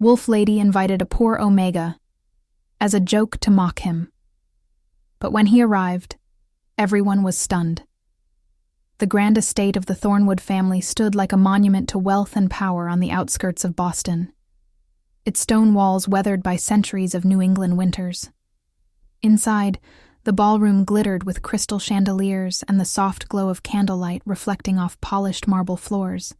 Wolf Lady invited a poor Omega as a joke to mock him. But when he arrived, everyone was stunned. The grand estate of the Thornwood family stood like a monument to wealth and power on the outskirts of Boston, its stone walls weathered by centuries of New England winters. Inside, the ballroom glittered with crystal chandeliers and the soft glow of candlelight reflecting off polished marble floors.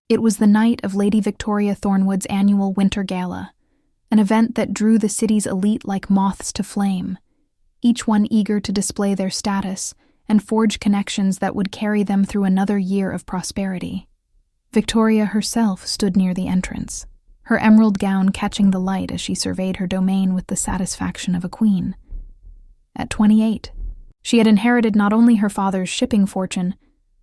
It was the night of Lady Victoria Thornwood's annual Winter Gala, an event that drew the city's elite like moths to flame, each one eager to display their status and forge connections that would carry them through another year of prosperity. Victoria herself stood near the entrance, her emerald gown catching the light as she surveyed her domain with the satisfaction of a queen. At 28, she had inherited not only her father's shipping fortune,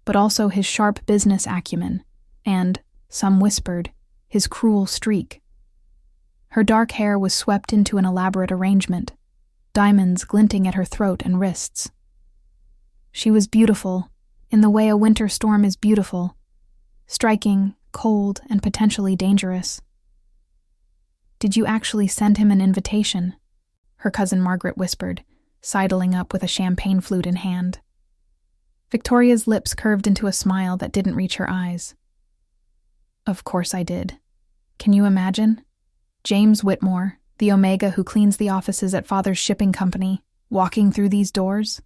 but also his sharp business acumen and, some whispered, his cruel streak. Her dark hair was swept into an elaborate arrangement, diamonds glinting at her throat and wrists. She was beautiful, in the way a winter storm is beautiful, striking, cold, and potentially dangerous. "Did you actually send him an invitation?" her cousin Margaret whispered, sidling up with a champagne flute in hand. Victoria's lips curved into a smile that didn't reach her eyes. "Of course I did. Can you imagine? James Whitmore, the Omega who cleans the offices at Father's shipping company, walking through these doors?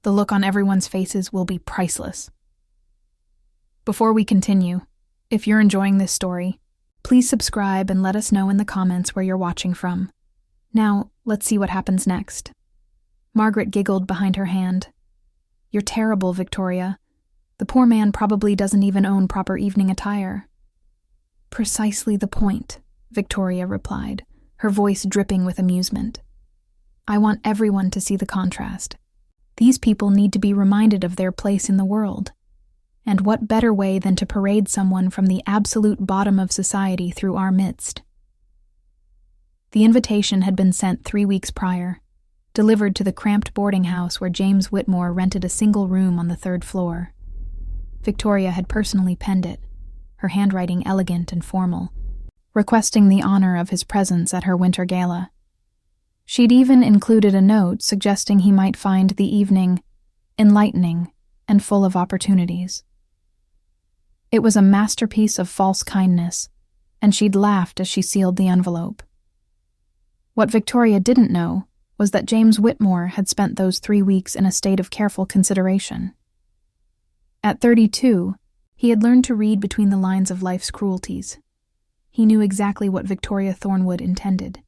The look on everyone's faces will be priceless." Before we continue, if you're enjoying this story, please subscribe and let us know in the comments where you're watching from. Now, let's see what happens next. Margaret giggled behind her hand. "You're terrible, Victoria. The poor man probably doesn't even own proper evening attire." "Precisely the point," Victoria replied, her voice dripping with amusement. "I want everyone to see the contrast. These people need to be reminded of their place in the world. And what better way than to parade someone from the absolute bottom of society through our midst?" The invitation had been sent 3 weeks prior, delivered to the cramped boarding house where James Whitmore rented a single room on the 3rd floor. Victoria had personally penned it, her handwriting elegant and formal, requesting the honor of his presence at her winter gala. She'd even included a note suggesting he might find the evening enlightening and full of opportunities. It was a masterpiece of false kindness, and she'd laughed as she sealed the envelope. What Victoria didn't know was that James Whitmore had spent those 3 weeks in a state of careful consideration. At 32, he had learned to read between the lines of life's cruelties. He knew exactly what Victoria Thornwood intended.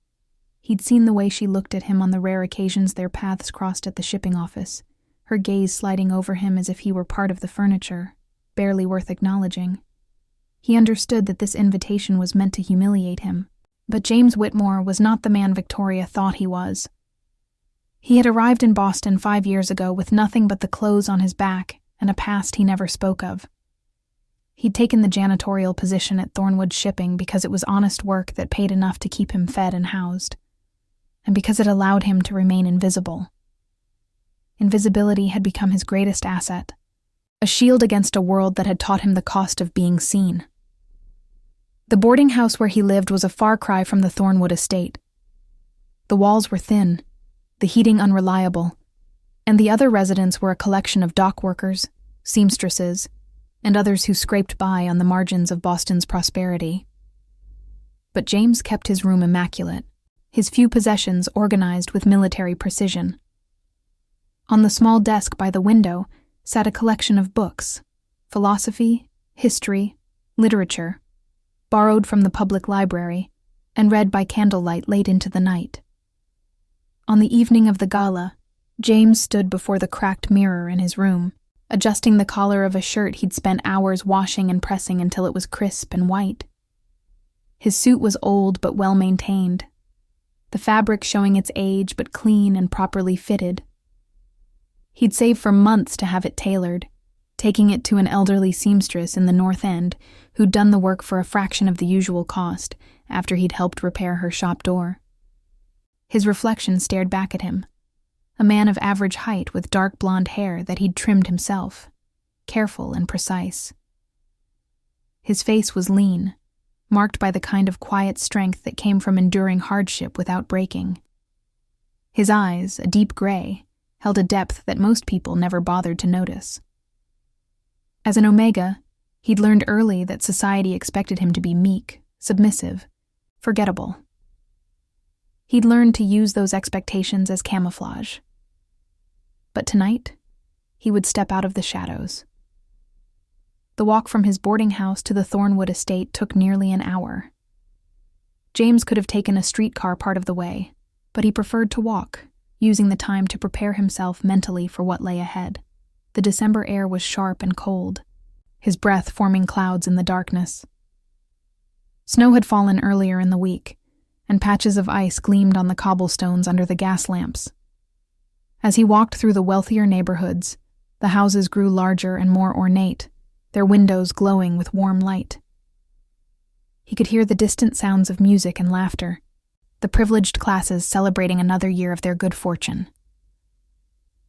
He'd seen the way she looked at him on the rare occasions their paths crossed at the shipping office, her gaze sliding over him as if he were part of the furniture, barely worth acknowledging. He understood that this invitation was meant to humiliate him, but James Whitmore was not the man Victoria thought he was. He had arrived in Boston 5 years ago with nothing but the clothes on his back and a past he never spoke of. He'd taken the janitorial position at Thornwood Shipping because it was honest work that paid enough to keep him fed and housed, and because it allowed him to remain invisible. Invisibility had become his greatest asset, a shield against a world that had taught him the cost of being seen. The boarding house where he lived was a far cry from the Thornwood estate. The walls were thin, the heating unreliable, and the other residents were a collection of dock workers, seamstresses, and others who scraped by on the margins of Boston's prosperity. But James kept his room immaculate, his few possessions organized with military precision. On the small desk by the window sat a collection of books, philosophy, history, literature, borrowed from the public library and read by candlelight late into the night. On the evening of the gala, James stood before the cracked mirror in his room, adjusting the collar of a shirt he'd spent hours washing and pressing until it was crisp and white. His suit was old but well-maintained, the fabric showing its age but clean and properly fitted. He'd saved for months to have it tailored, taking it to an elderly seamstress in the North End who'd done the work for a fraction of the usual cost after he'd helped repair her shop door. His reflection stared back at him, a man of average height with dark blonde hair that he'd trimmed himself, careful and precise. His face was lean, marked by the kind of quiet strength that came from enduring hardship without breaking. His eyes, a deep gray, held a depth that most people never bothered to notice. As an Omega, he'd learned early that society expected him to be meek, submissive, forgettable. He'd learned to use those expectations as camouflage. But tonight, he would step out of the shadows. The walk from his boarding house to the Thornwood estate took nearly an hour. James could have taken a streetcar part of the way, but he preferred to walk, using the time to prepare himself mentally for what lay ahead. The December air was sharp and cold, his breath forming clouds in the darkness. Snow had fallen earlier in the week, and patches of ice gleamed on the cobblestones under the gas lamps. As he walked through the wealthier neighborhoods, the houses grew larger and more ornate, their windows glowing with warm light. He could hear the distant sounds of music and laughter, the privileged classes celebrating another year of their good fortune.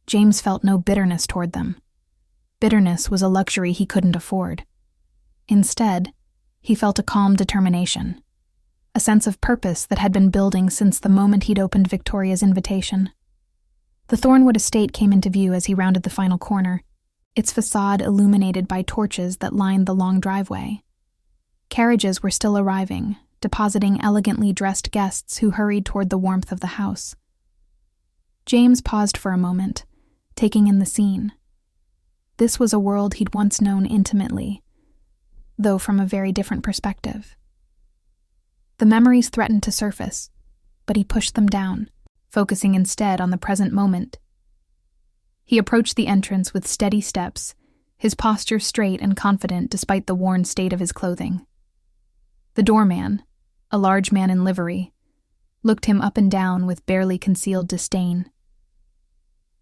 James felt no bitterness toward them. Bitterness was a luxury he couldn't afford. Instead, he felt a calm determination, a sense of purpose that had been building since the moment he'd opened Victoria's invitation. The Thornwood estate came into view as he rounded the final corner, its facade illuminated by torches that lined the long driveway. Carriages were still arriving, depositing elegantly dressed guests who hurried toward the warmth of the house. James paused for a moment, taking in the scene. This was a world he'd once known intimately, though from a very different perspective. The memories threatened to surface, but he pushed them down, focusing instead on the present moment. He approached the entrance with steady steps, his posture straight and confident despite the worn state of his clothing. The doorman, a large man in livery, looked him up and down with barely concealed disdain.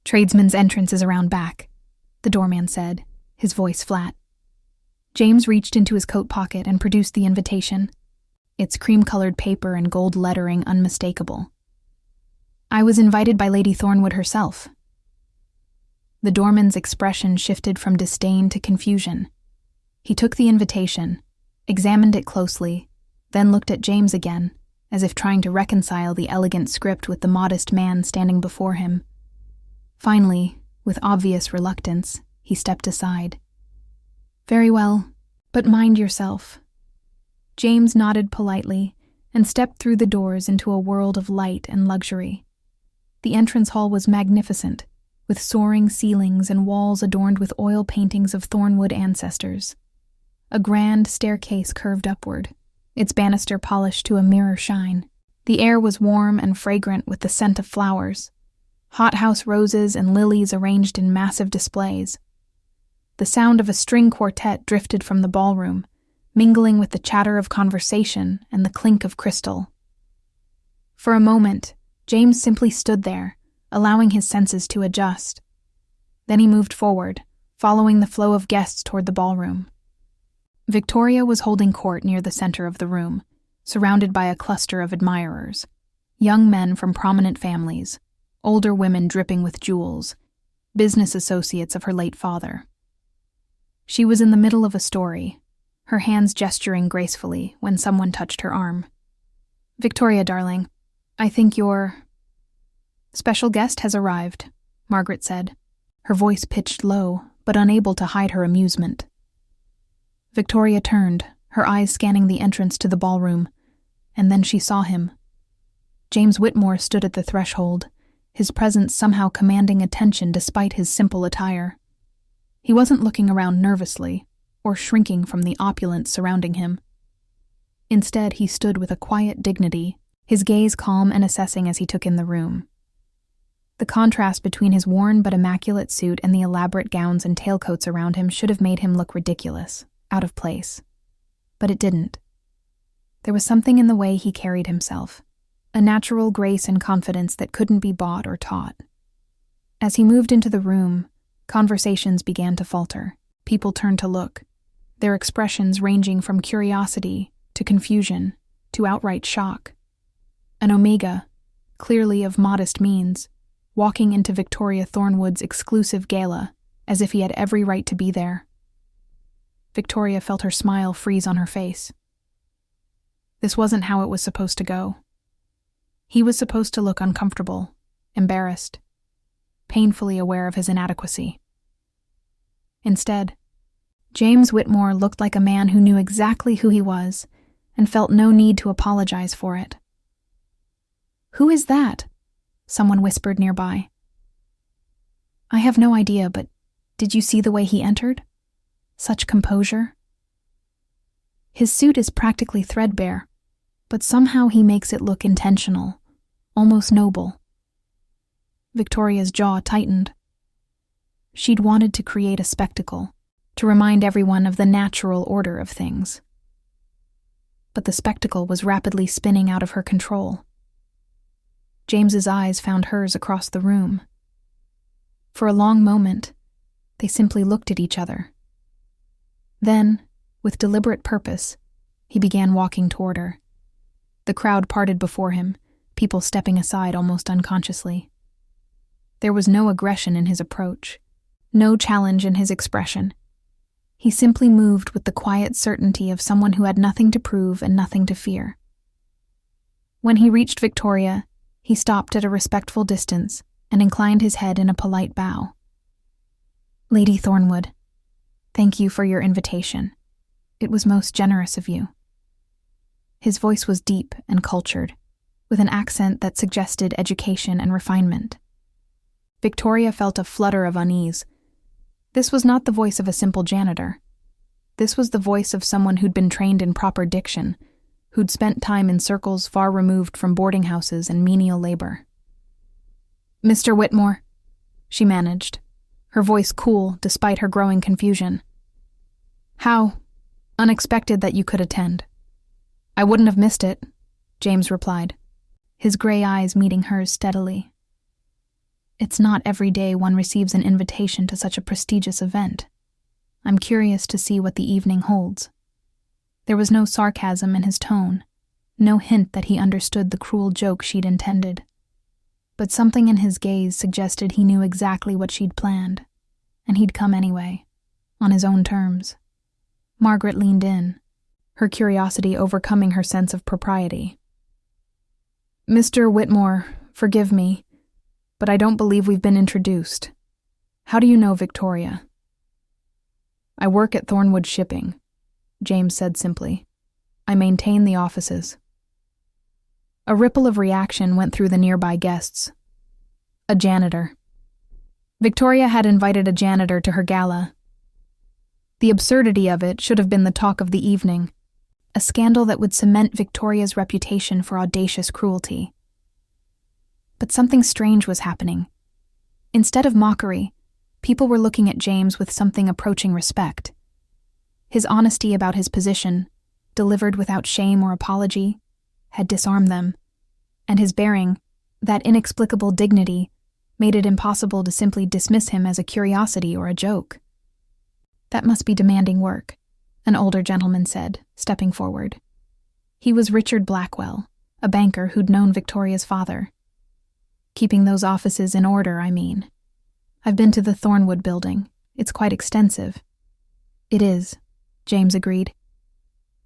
"Tradesman's entrance is around back," the doorman said, his voice flat. James reached into his coat pocket and produced the invitation, its cream-colored paper and gold lettering unmistakable. "I was invited by Lady Thornwood herself." The doorman's expression shifted from disdain to confusion. He took the invitation, examined it closely, then looked at James again, as if trying to reconcile the elegant script with the modest man standing before him. Finally, with obvious reluctance, he stepped aside. "Very well, but mind yourself." James nodded politely and stepped through the doors into a world of light and luxury. The entrance hall was magnificent, with soaring ceilings and walls adorned with oil paintings of Thornwood ancestors. A grand staircase curved upward, its banister polished to a mirror shine. The air was warm and fragrant with the scent of flowers, hothouse roses and lilies arranged in massive displays. The sound of a string quartet drifted from the ballroom, mingling with the chatter of conversation and the clink of crystal. For a moment, James simply stood there, allowing his senses to adjust. Then he moved forward, following the flow of guests toward the ballroom. Victoria was holding court near the center of the room, surrounded by a cluster of admirers, young men from prominent families, older women dripping with jewels, business associates of her late father. She was in the middle of a story, her hands gesturing gracefully when someone touched her arm. "Victoria, darling, I think your special guest has arrived," Margaret said, her voice pitched low, but unable to hide her amusement. Victoria turned, her eyes scanning the entrance to the ballroom, and then she saw him. James Whitmore stood at the threshold, his presence somehow commanding attention despite his simple attire. He wasn't looking around nervously, or shrinking from the opulence surrounding him. Instead, he stood with a quiet dignity, his gaze calm and assessing as he took in the room. The contrast between his worn but immaculate suit and the elaborate gowns and tailcoats around him should have made him look ridiculous, out of place. But it didn't. There was something in the way he carried himself, a natural grace and confidence that couldn't be bought or taught. As he moved into the room, conversations began to falter. People turned to look, their expressions ranging from curiosity to confusion to outright shock. An Omega, clearly of modest means, walking into Victoria Thornwood's exclusive gala as if he had every right to be there. Victoria felt her smile freeze on her face. This wasn't how it was supposed to go. He was supposed to look uncomfortable, embarrassed, painfully aware of his inadequacy. Instead, James Whitmore looked like a man who knew exactly who he was and felt no need to apologize for it. "Who is that?" someone whispered nearby. "I have no idea, but did you see the way he entered? Such composure. His suit is practically threadbare, but somehow he makes it look intentional, almost noble." Victoria's jaw tightened. She'd wanted to create a spectacle, to remind everyone of the natural order of things. But the spectacle was rapidly spinning out of her control. James's eyes found hers across the room. For a long moment, they simply looked at each other. Then, with deliberate purpose, he began walking toward her. The crowd parted before him, people stepping aside almost unconsciously. There was no aggression in his approach, no challenge in his expression. He simply moved with the quiet certainty of someone who had nothing to prove and nothing to fear. When he reached Victoria, he stopped at a respectful distance and inclined his head in a polite bow. "Lady Thornwood, thank you for your invitation. It was most generous of you." His voice was deep and cultured, with an accent that suggested education and refinement. Victoria felt a flutter of unease. This was not the voice of a simple janitor. This was the voice of someone who'd been trained in proper diction, who'd spent time in circles far removed from boarding houses and menial labor. "Mr. Whitmore," she managed, her voice cool despite her growing confusion. "How unexpected that you could attend." "I wouldn't have missed it," James replied, his gray eyes meeting hers steadily. "It's not every day one receives an invitation to such a prestigious event. I'm curious to see what the evening holds." There was no sarcasm in his tone, no hint that he understood the cruel joke she'd intended. But something in his gaze suggested he knew exactly what she'd planned, and he'd come anyway, on his own terms. Margaret leaned in, her curiosity overcoming her sense of propriety. "Mr. Whitmore, forgive me, but I don't believe we've been introduced. How do you know Victoria?" "I work at Thornwood Shipping," James said simply. "I maintain the offices." A ripple of reaction went through the nearby guests. A janitor. Victoria had invited a janitor to her gala. The absurdity of it should have been the talk of the evening, a scandal that would cement Victoria's reputation for audacious cruelty. But something strange was happening. Instead of mockery, people were looking at James with something approaching respect. His honesty about his position, delivered without shame or apology, had disarmed them, and his bearing, that inexplicable dignity, made it impossible to simply dismiss him as a curiosity or a joke. "That must be demanding work," an older gentleman said, stepping forward. He was Richard Blackwell, a banker who'd known Victoria's father. "Keeping those offices in order, I mean. I've been to the Thornwood building. It's quite extensive." "It is," James agreed.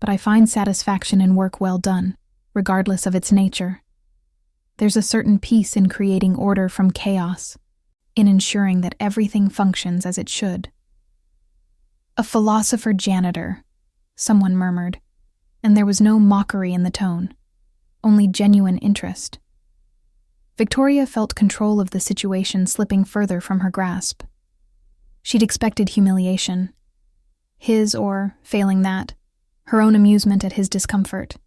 "But I find satisfaction in work well done, regardless of its nature. There's a certain peace in creating order from chaos, in ensuring that everything functions as it should." "A philosopher janitor," someone murmured, and there was no mockery in the tone, only genuine interest. Victoria felt control of the situation slipping further from her grasp. She'd expected humiliation. His or, failing that, her own amusement at his discomfort.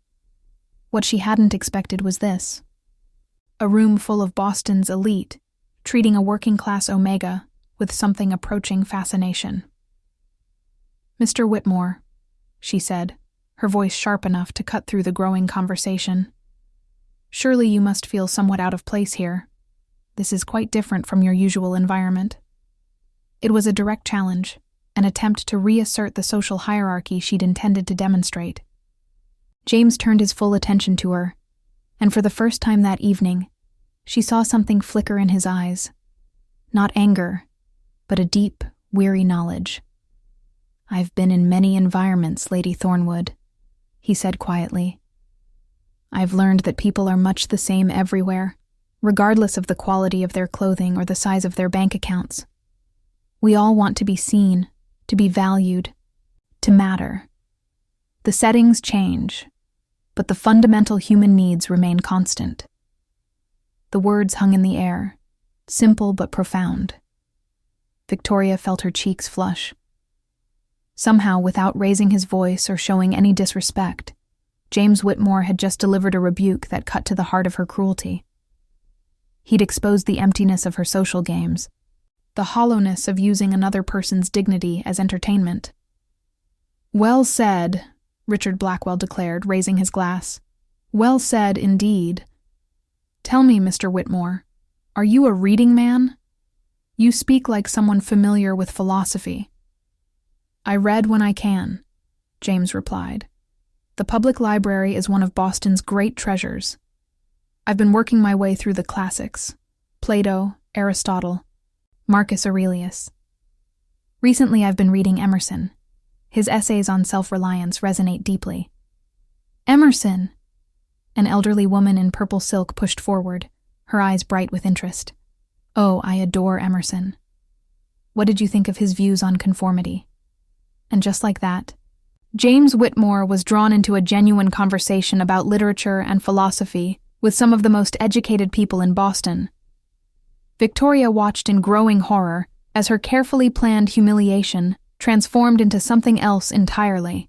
What she hadn't expected was this. A room full of Boston's elite, treating a working-class Omega with something approaching fascination. "Mr. Whitmore," she said, her voice sharp enough to cut through the growing conversation. "Surely you must feel somewhat out of place here. This is quite different from your usual environment." It was a direct challenge, an attempt to reassert the social hierarchy she'd intended to demonstrate. James turned his full attention to her, and for the first time that evening, she saw something flicker in his eyes. Not anger, but a deep, weary knowledge. "I've been in many environments, Lady Thornwood," he said quietly, I've learned that people are much the same everywhere, regardless of the quality of their clothing or the size of their bank accounts. We all want to be seen, to be valued, to matter. The settings change, but the fundamental human needs remain constant. The words hung in the air, simple but profound. Victoria felt her cheeks flush. Somehow, without raising his voice or showing any disrespect, James Whitmore had just delivered a rebuke that cut to the heart of her cruelty. He'd exposed the emptiness of her social games, the hollowness of using another person's dignity as entertainment. "Well said," Richard Blackwell declared, raising his glass. "Well said, indeed. Tell me, Mr. Whitmore, are you a reading man? You speak like someone familiar with philosophy." "I read when I can," James replied. "The public library is one of Boston's great treasures. I've been working my way through the classics: Plato, Aristotle, Marcus Aurelius. Recently I've been reading Emerson. His essays on self-reliance resonate deeply." "Emerson!" An elderly woman in purple silk pushed forward, her eyes bright with interest. "Oh, I adore Emerson. What did you think of his views on conformity?" And just like that, James Whitmore was drawn into a genuine conversation about literature and philosophy with some of the most educated people in Boston. Victoria watched in growing horror as her carefully planned humiliation transformed into something else entirely,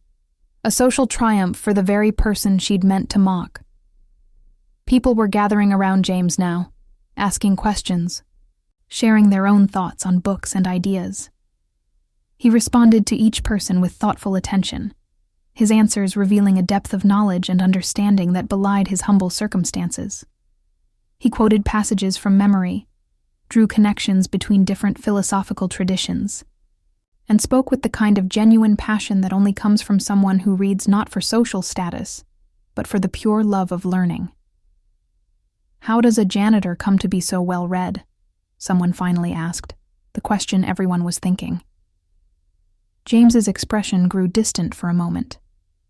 a social triumph for the very person she'd meant to mock. People were gathering around James now, asking questions, sharing their own thoughts on books and ideas. He responded to each person with thoughtful attention, his answers revealing a depth of knowledge and understanding that belied his humble circumstances. He quoted passages from memory, drew connections between different philosophical traditions, and spoke with the kind of genuine passion that only comes from someone who reads not for social status, but for the pure love of learning. "How does a janitor come to be so well read?" someone finally asked, the question everyone was thinking. James's expression grew distant for a moment,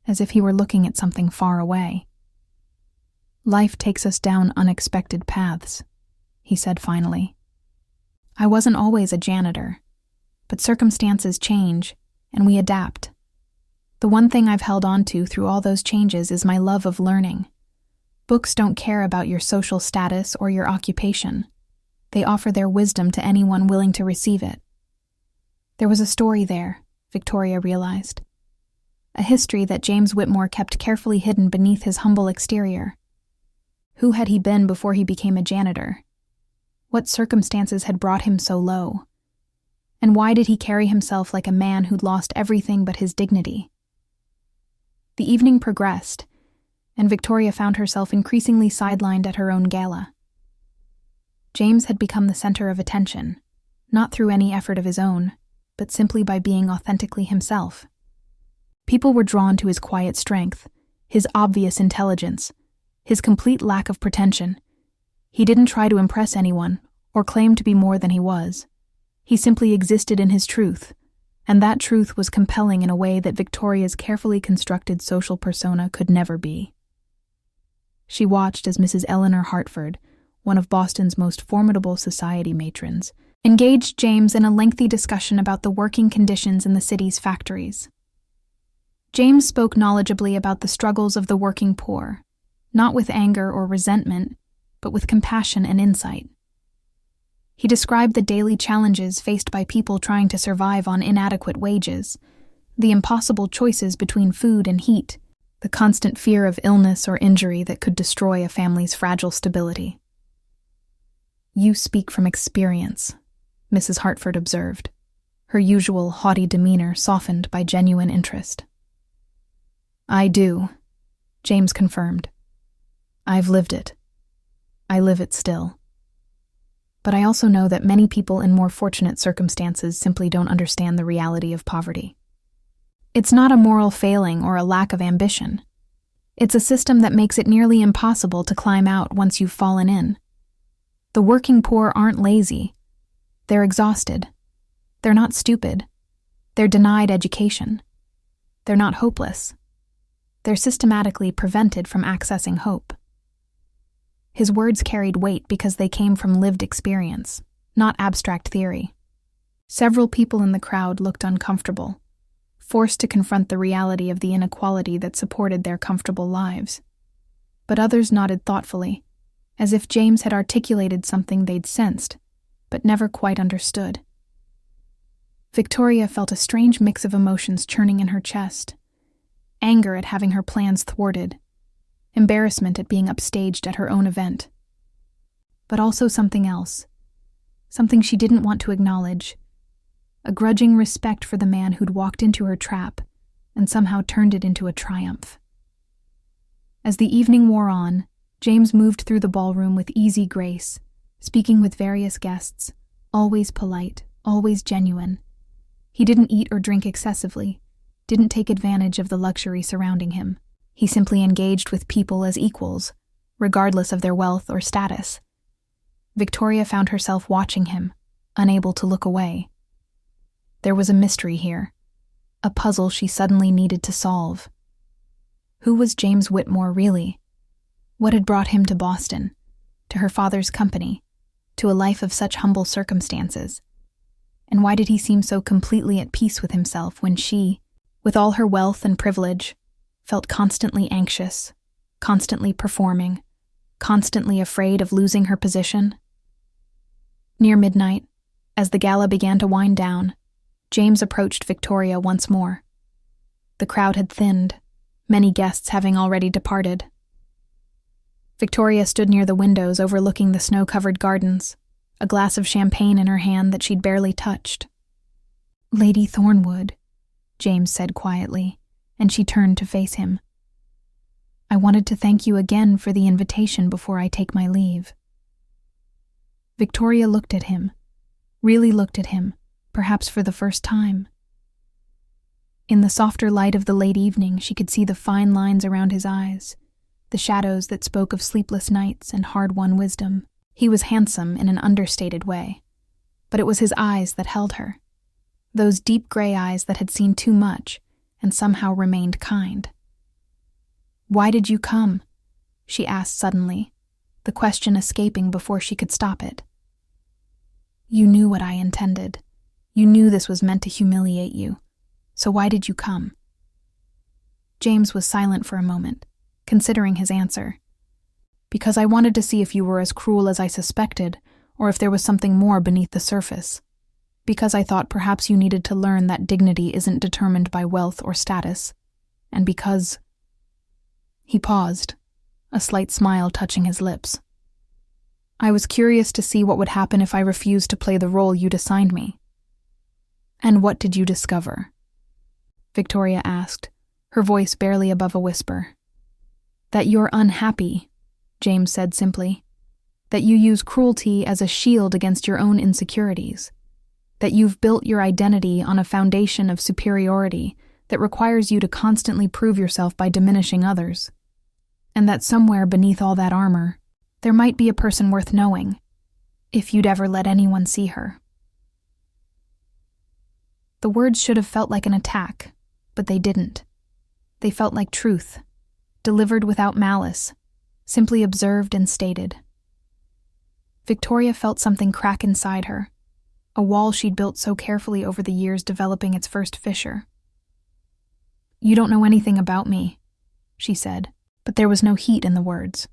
as if he were looking at something far away. "Life takes us down unexpected paths," he said finally. "I wasn't always a janitor, but circumstances change, and we adapt. The one thing I've held on to through all those changes is my love of learning. Books don't care about your social status or your occupation. They offer their wisdom to anyone willing to receive it." There was a story there, Victoria realized. A history that James Whitmore kept carefully hidden beneath his humble exterior. Who had he been before he became a janitor? What circumstances had brought him so low? And why did he carry himself like a man who'd lost everything but his dignity? The evening progressed, and Victoria found herself increasingly sidelined at her own gala. James had become the center of attention, not through any effort of his own, but simply by being authentically himself. People were drawn to his quiet strength, his obvious intelligence, his complete lack of pretension. He didn't try to impress anyone or claim to be more than he was. He simply existed in his truth, and that truth was compelling in a way that Victoria's carefully constructed social persona could never be. She watched as Mrs. Eleanor Hartford, one of Boston's most formidable society matrons, engaged James in a lengthy discussion about the working conditions in the city's factories. James spoke knowledgeably about the struggles of the working poor, not with anger or resentment, but with compassion and insight. He described the daily challenges faced by people trying to survive on inadequate wages, the impossible choices between food and heat, the constant fear of illness or injury that could destroy a family's fragile stability. "You speak from experience," Mrs. Hartford observed, her usual haughty demeanor softened by genuine interest. "I do," James confirmed. "I've lived it. I live it still. But I also know that many people in more fortunate circumstances simply don't understand the reality of poverty. It's not a moral failing or a lack of ambition. It's a system that makes it nearly impossible to climb out once you've fallen in. The working poor aren't lazy. They're exhausted. They're not stupid. They're denied education. They're not hopeless. They're systematically prevented from accessing hope. His words carried weight because they came from lived experience, not abstract theory. Several people in the crowd looked uncomfortable, forced to confront the reality of the inequality that supported their comfortable lives. But others nodded thoughtfully, as if James had articulated something they'd sensed, but never quite understood. Victoria felt a strange mix of emotions churning in her chest: anger at having her plans thwarted, embarrassment at being upstaged at her own event. But also something else, something she didn't want to acknowledge: a grudging respect for the man who'd walked into her trap and somehow turned it into a triumph. As the evening wore on, James moved through the ballroom with easy grace, speaking with various guests, always polite, always genuine. He didn't eat or drink excessively, didn't take advantage of the luxury surrounding him. He simply engaged with people as equals, regardless of their wealth or status. Victoria found herself watching him, unable to look away. There was a mystery here, a puzzle she suddenly needed to solve. Who was James Whitmore really? What had brought him to Boston, to her father's company, to a life of such humble circumstances? And why did he seem so completely at peace with himself when she, with all her wealth and privilege, felt constantly anxious, constantly performing, constantly afraid of losing her position? Near midnight, as the gala began to wind down, James approached Victoria once more. The crowd had thinned, many guests having already departed. Victoria stood near the windows overlooking the snow-covered gardens, a glass of champagne in her hand that she'd barely touched. "Lady Thornwood," James said quietly, and she turned to face him. "I wanted to thank you again for the invitation before I take my leave." Victoria looked at him, really looked at him, perhaps for the first time. In the softer light of the late evening, she could see the fine lines around his eyes, the shadows that spoke of sleepless nights and hard-won wisdom. He was handsome in an understated way, but it was his eyes that held her, those deep gray eyes that had seen too much and somehow remained kind. "Why did you come?" she asked suddenly, the question escaping before she could stop it. "You knew what I intended. You knew this was meant to humiliate you. So why did you come?" James was silent for a moment, considering his answer. "Because I wanted to see if you were as cruel as I suspected, or if there was something more beneath the surface. Because I thought perhaps you needed to learn that dignity isn't determined by wealth or status. And because—" He paused, a slight smile touching his lips. "I was curious to see what would happen if I refused to play the role you'd assigned me." "And what did you discover?" Victoria asked, her voice barely above a whisper. "That you're unhappy," James said simply. "That you use cruelty as a shield against your own insecurities. That you've built your identity on a foundation of superiority that requires you to constantly prove yourself by diminishing others. And that somewhere beneath all that armor, there might be a person worth knowing, if you'd ever let anyone see her." The words should have felt like an attack, but they didn't. They felt like truth, delivered without malice, simply observed and stated. Victoria felt something crack inside her, a wall she'd built so carefully over the years developing its first fissure. "You don't know anything about me," she said, but there was no heat in the words.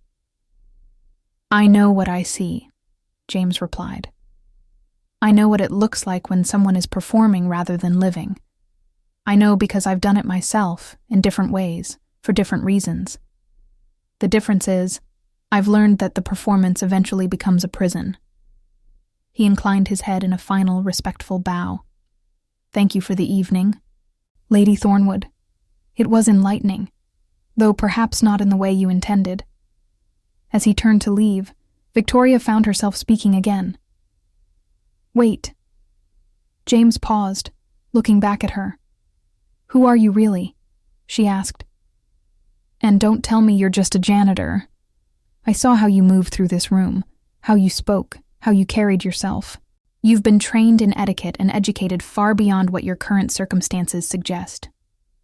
"I know what I see," James replied. "I know what it looks like when someone is performing rather than living. I know because I've done it myself, in different ways, for different reasons. The difference is, I've learned that the performance eventually becomes a prison." He inclined his head in a final, respectful bow. "Thank you for the evening, Lady Thornwood. It was enlightening, though perhaps not in the way you intended." As he turned to leave, Victoria found herself speaking again. "Wait." James paused, looking back at her. "Who are you really?" she asked. "And don't tell me you're just a janitor. I saw how you moved through this room, how you spoke, how you carried yourself. You've been trained in etiquette and educated far beyond what your current circumstances suggest.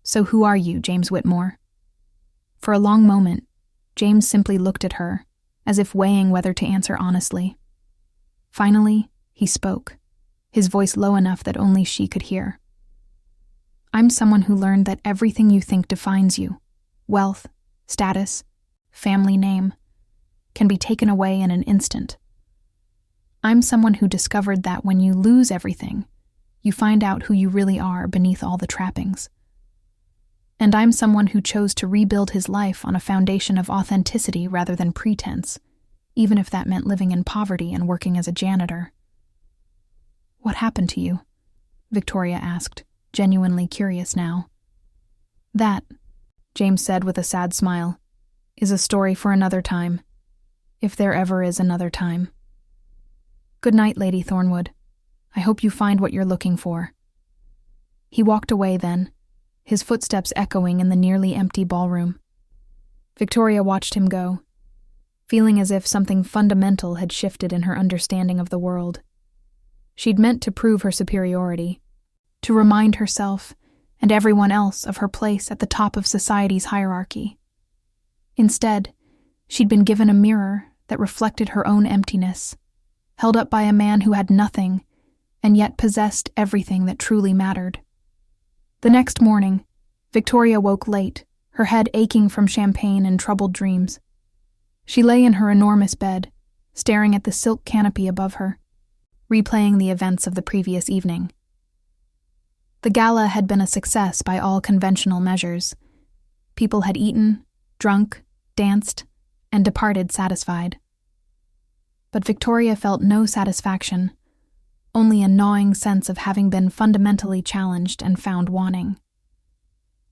So who are you, James Whitmore?" For a long moment, James simply looked at her, as if weighing whether to answer honestly. Finally, he spoke, his voice low enough that only she could hear. I'm someone who learned that everything you think defines you, wealth, status, family name, can be taken away in an instant. I'm someone who discovered that when you lose everything, you find out who you really are beneath all the trappings. And I'm someone who chose to rebuild his life on a foundation of authenticity rather than pretense, even if that meant living in poverty and working as a janitor. What happened to you? Victoria asked, genuinely curious now. That, James said with a sad smile, is a story for another time, if there ever is another time. Good night, Lady Thornwood. I hope you find what you're looking for. He walked away then, his footsteps echoing in the nearly empty ballroom. Victoria watched him go, feeling as if something fundamental had shifted in her understanding of the world. She'd meant to prove her superiority, to remind herself and everyone else of her place at the top of society's hierarchy. Instead, she'd been given a mirror that reflected her own emptiness, held up by a man who had nothing and yet possessed everything that truly mattered. The next morning, Victoria woke late, her head aching from champagne and troubled dreams. She lay in her enormous bed, staring at the silk canopy above her, replaying the events of the previous evening. The gala had been a success by all conventional measures. People had eaten, drunk, danced, and departed satisfied. But Victoria felt no satisfaction, only a gnawing sense of having been fundamentally challenged and found wanting.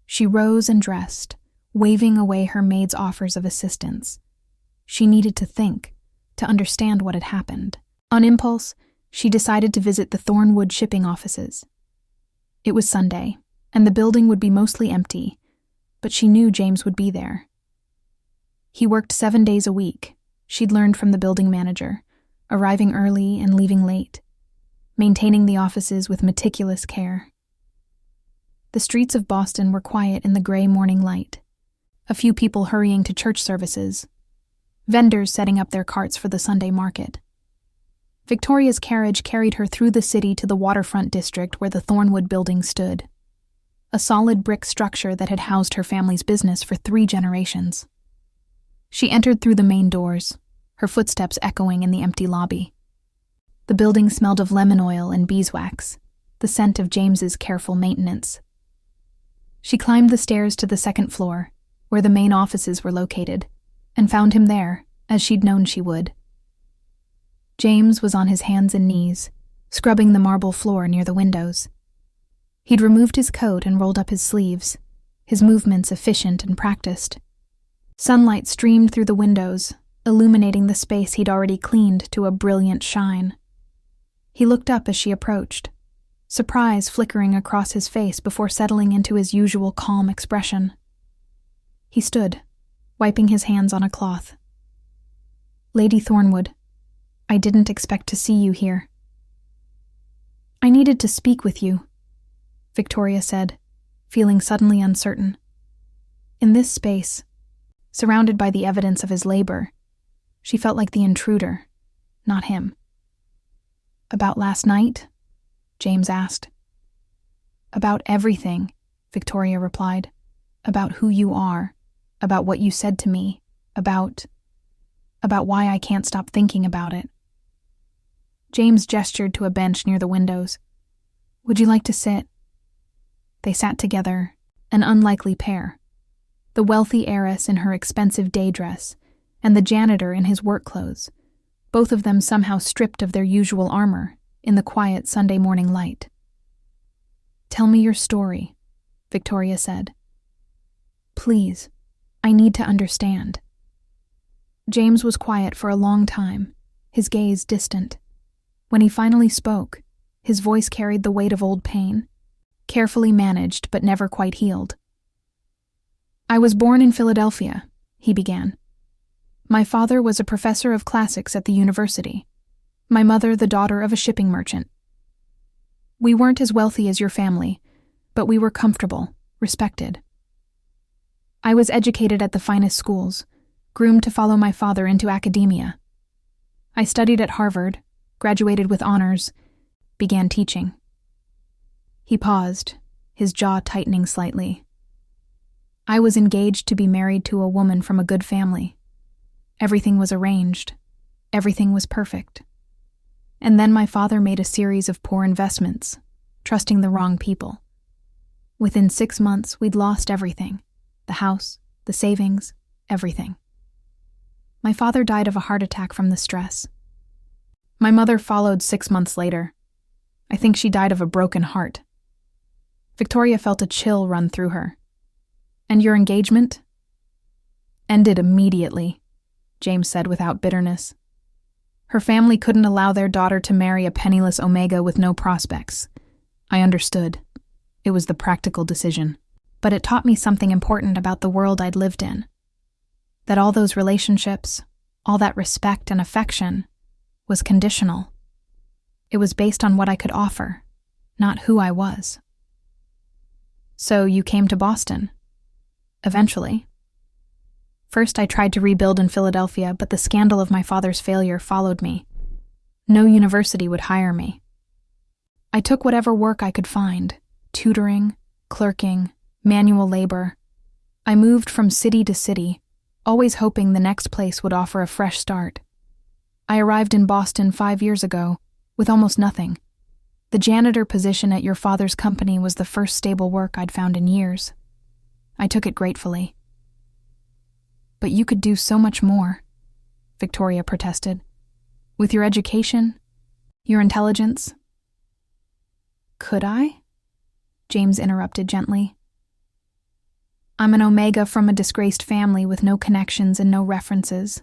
She rose and dressed, waving away her maid's offers of assistance. She needed to think, to understand what had happened. On impulse, she decided to visit the Thornwood shipping offices. It was Sunday, and the building would be mostly empty, but she knew James would be there. He worked 7 days a week, she'd learned from the building manager, arriving early and leaving late, maintaining the offices with meticulous care. The streets of Boston were quiet in the gray morning light, a few people hurrying to church services, vendors setting up their carts for the Sunday market. Victoria's carriage carried her through the city to the waterfront district where the Thornwood building stood, a solid brick structure that had housed her family's business for 3 generations. She entered through the main doors, her footsteps echoing in the empty lobby. The building smelled of lemon oil and beeswax, the scent of James's careful maintenance. She climbed the stairs to the 2nd floor, where the main offices were located, and found him there, as she'd known she would. James was on his hands and knees, scrubbing the marble floor near the windows. He'd removed his coat and rolled up his sleeves, his movements efficient and practiced. Sunlight streamed through the windows, illuminating the space he'd already cleaned to a brilliant shine. He looked up as she approached, surprise flickering across his face before settling into his usual calm expression. He stood, wiping his hands on a cloth. Lady Thornwood, I didn't expect to see you here. I needed to speak with you, Victoria said, feeling suddenly uncertain. In this space, surrounded by the evidence of his labor, she felt like the intruder, not him. About last night? James asked. About everything, Victoria replied. About who you are, about what you said to me, about why I can't stop thinking about it. James gestured to a bench near the windows. Would you like to sit? They sat together, an unlikely pair. The wealthy heiress in her expensive day dress, and the janitor in his work clothes, both of them somehow stripped of their usual armor, in the quiet Sunday morning light. Tell me your story, Victoria said. Please, I need to understand. James was quiet for a long time, his gaze distant. When he finally spoke, his voice carried the weight of old pain, carefully managed but never quite healed. I was born in Philadelphia, he began. My father was a professor of classics at the university. My mother the daughter of a shipping merchant. We weren't as wealthy as your family, but we were comfortable, respected. I was educated at the finest schools, groomed to follow my father into academia. I studied at Harvard, graduated with honors, began teaching. He paused, his jaw tightening slightly. I was engaged to be married to a woman from a good family. Everything was arranged. Everything was perfect. And then my father made a series of poor investments, trusting the wrong people. Within 6 months, we'd lost everything. The house, the savings, everything. My father died of a heart attack from the stress. My mother followed 6 months later. I think she died of a broken heart. Victoria felt a chill run through her. And your engagement? Ended immediately, James said without bitterness. Her family couldn't allow their daughter to marry a penniless Omega with no prospects. I understood. It was the practical decision. But it taught me something important about the world I'd lived in. That all those relationships, all that respect and affection, was conditional. It was based on what I could offer, not who I was. So you came to Boston. Eventually. First, I tried to rebuild in Philadelphia, but the scandal of my father's failure followed me. No university would hire me. I took whatever work I could find, tutoring, clerking, manual labor. I moved from city to city, always hoping the next place would offer a fresh start. I arrived in Boston 5 years ago, with almost nothing. The janitor position at your father's company was the first stable work I'd found in years. I took it gratefully. But you could do so much more, Victoria protested. With your education, your intelligence. Could I? James interrupted gently. I'm an Omega from a disgraced family with no connections and no references.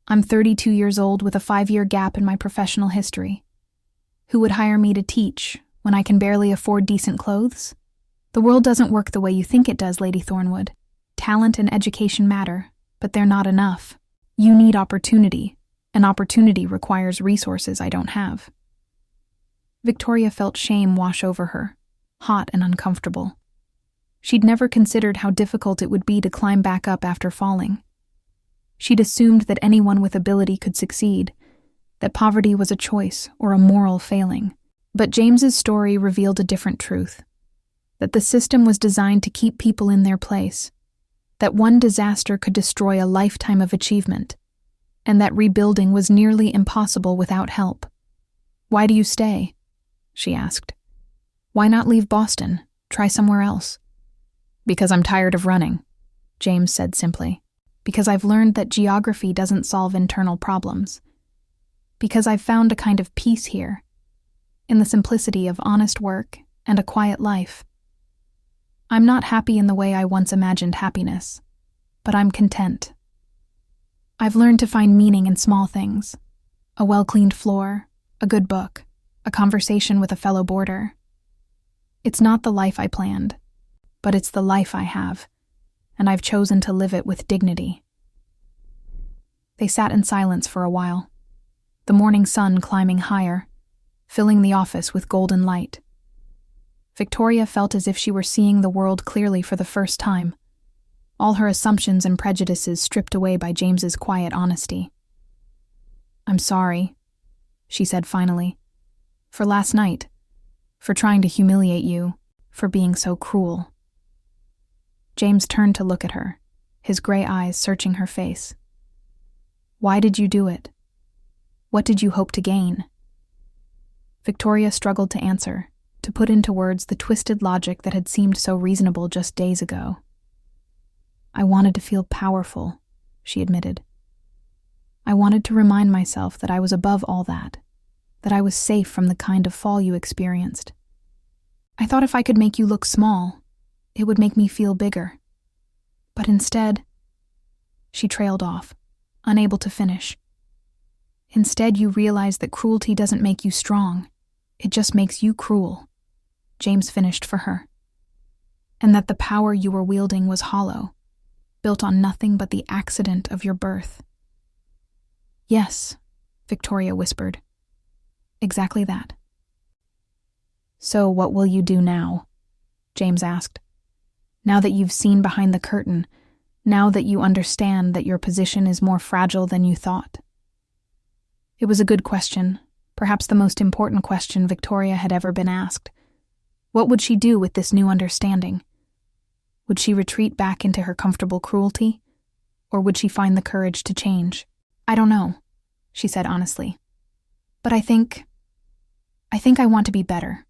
I'm 32 years old with a 5-year gap in my professional history. Who would hire me to teach when I can barely afford decent clothes? The world doesn't work the way you think it does, Lady Thornwood. Talent and education matter, but they're not enough. You need opportunity, and opportunity requires resources I don't have. Victoria felt shame wash over her, hot and uncomfortable. She'd never considered how difficult it would be to climb back up after falling. She'd assumed that anyone with ability could succeed, that poverty was a choice or a moral failing. But James's story revealed a different truth, that the system was designed to keep people in their place, that one disaster could destroy a lifetime of achievement, and that rebuilding was nearly impossible without help. Why do you stay? She asked. Why not leave Boston? Try somewhere else. Because I'm tired of running, James said simply. Because I've learned that geography doesn't solve internal problems. Because I've found a kind of peace here, in the simplicity of honest work and a quiet life. I'm not happy in the way I once imagined happiness, but I'm content. I've learned to find meaning in small things. A well-cleaned floor, a good book, a conversation with a fellow boarder. It's not the life I planned, but it's the life I have, and I've chosen to live it with dignity. They sat in silence for a while, the morning sun climbing higher, filling the office with golden light. Victoria felt as if she were seeing the world clearly for the first time, all her assumptions and prejudices stripped away by James's quiet honesty. I'm sorry, she said finally, for last night, for trying to humiliate you, for being so cruel. James turned to look at her, his gray eyes searching her face. Why did you do it? What did you hope to gain? Victoria struggled to answer, to put into words the twisted logic that had seemed so reasonable just days ago. I wanted to feel powerful, she admitted. I wanted to remind myself that I was above all that I was safe from the kind of fall you experienced. I thought if I could make you look small, it would make me feel bigger. But instead, she trailed off, unable to finish. Instead, you realize that cruelty doesn't make you strong. It just makes you cruel, James finished for her. And that the power you were wielding was hollow, built on nothing but the accident of your birth. Yes, Victoria whispered. Exactly that. So what will you do now? James asked. Now that you've seen behind the curtain, now that you understand that your position is more fragile than you thought? It was a good question, perhaps the most important question Victoria had ever been asked. What would she do with this new understanding? Would she retreat back into her comfortable cruelty? Or would she find the courage to change? I don't know, she said honestly. But I think I want to be better.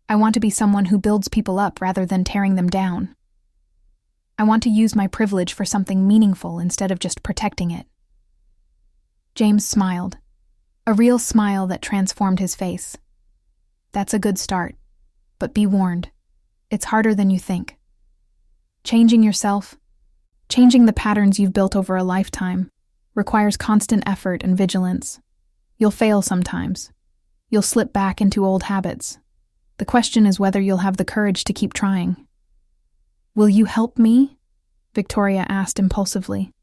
I want to be someone who builds people up rather than tearing them down. I want to use my privilege for something meaningful instead of just protecting it. James smiled, a real smile that transformed his face. That's a good start, but be warned, it's harder than you think. Changing yourself, changing the patterns you've built over a lifetime, requires constant effort and vigilance. You'll fail sometimes. You'll slip back into old habits. The question is whether you'll have the courage to keep trying. Will you help me? Victoria asked impulsively.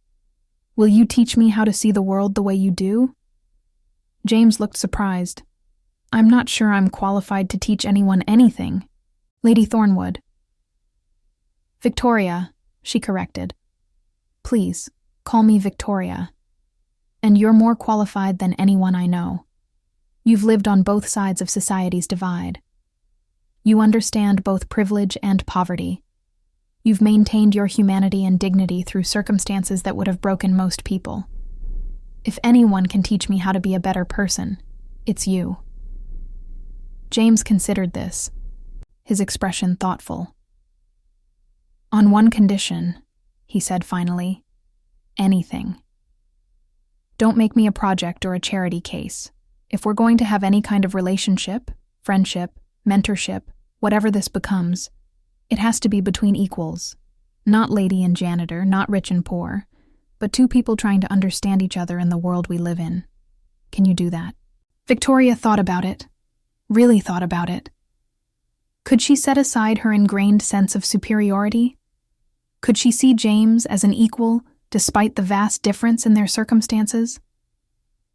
Will you teach me how to see the world the way you do? James looked surprised. I'm not sure I'm qualified to teach anyone anything. Lady Thornwood. Victoria, she corrected. Please, call me Victoria. And you're more qualified than anyone I know. You've lived on both sides of society's divide. You understand both privilege and poverty. You've maintained your humanity and dignity through circumstances that would have broken most people. If anyone can teach me how to be a better person, it's you. James considered this, his expression thoughtful. On one condition, he said finally, anything. Don't make me a project or a charity case. If we're going to have any kind of relationship, friendship, mentorship, whatever this becomes, it has to be between equals. Not lady and janitor, not rich and poor, but two people trying to understand each other in the world we live in. Can you do that? Victoria thought about it, really thought about it. Could she set aside her ingrained sense of superiority? Could she see James as an equal, despite the vast difference in their circumstances?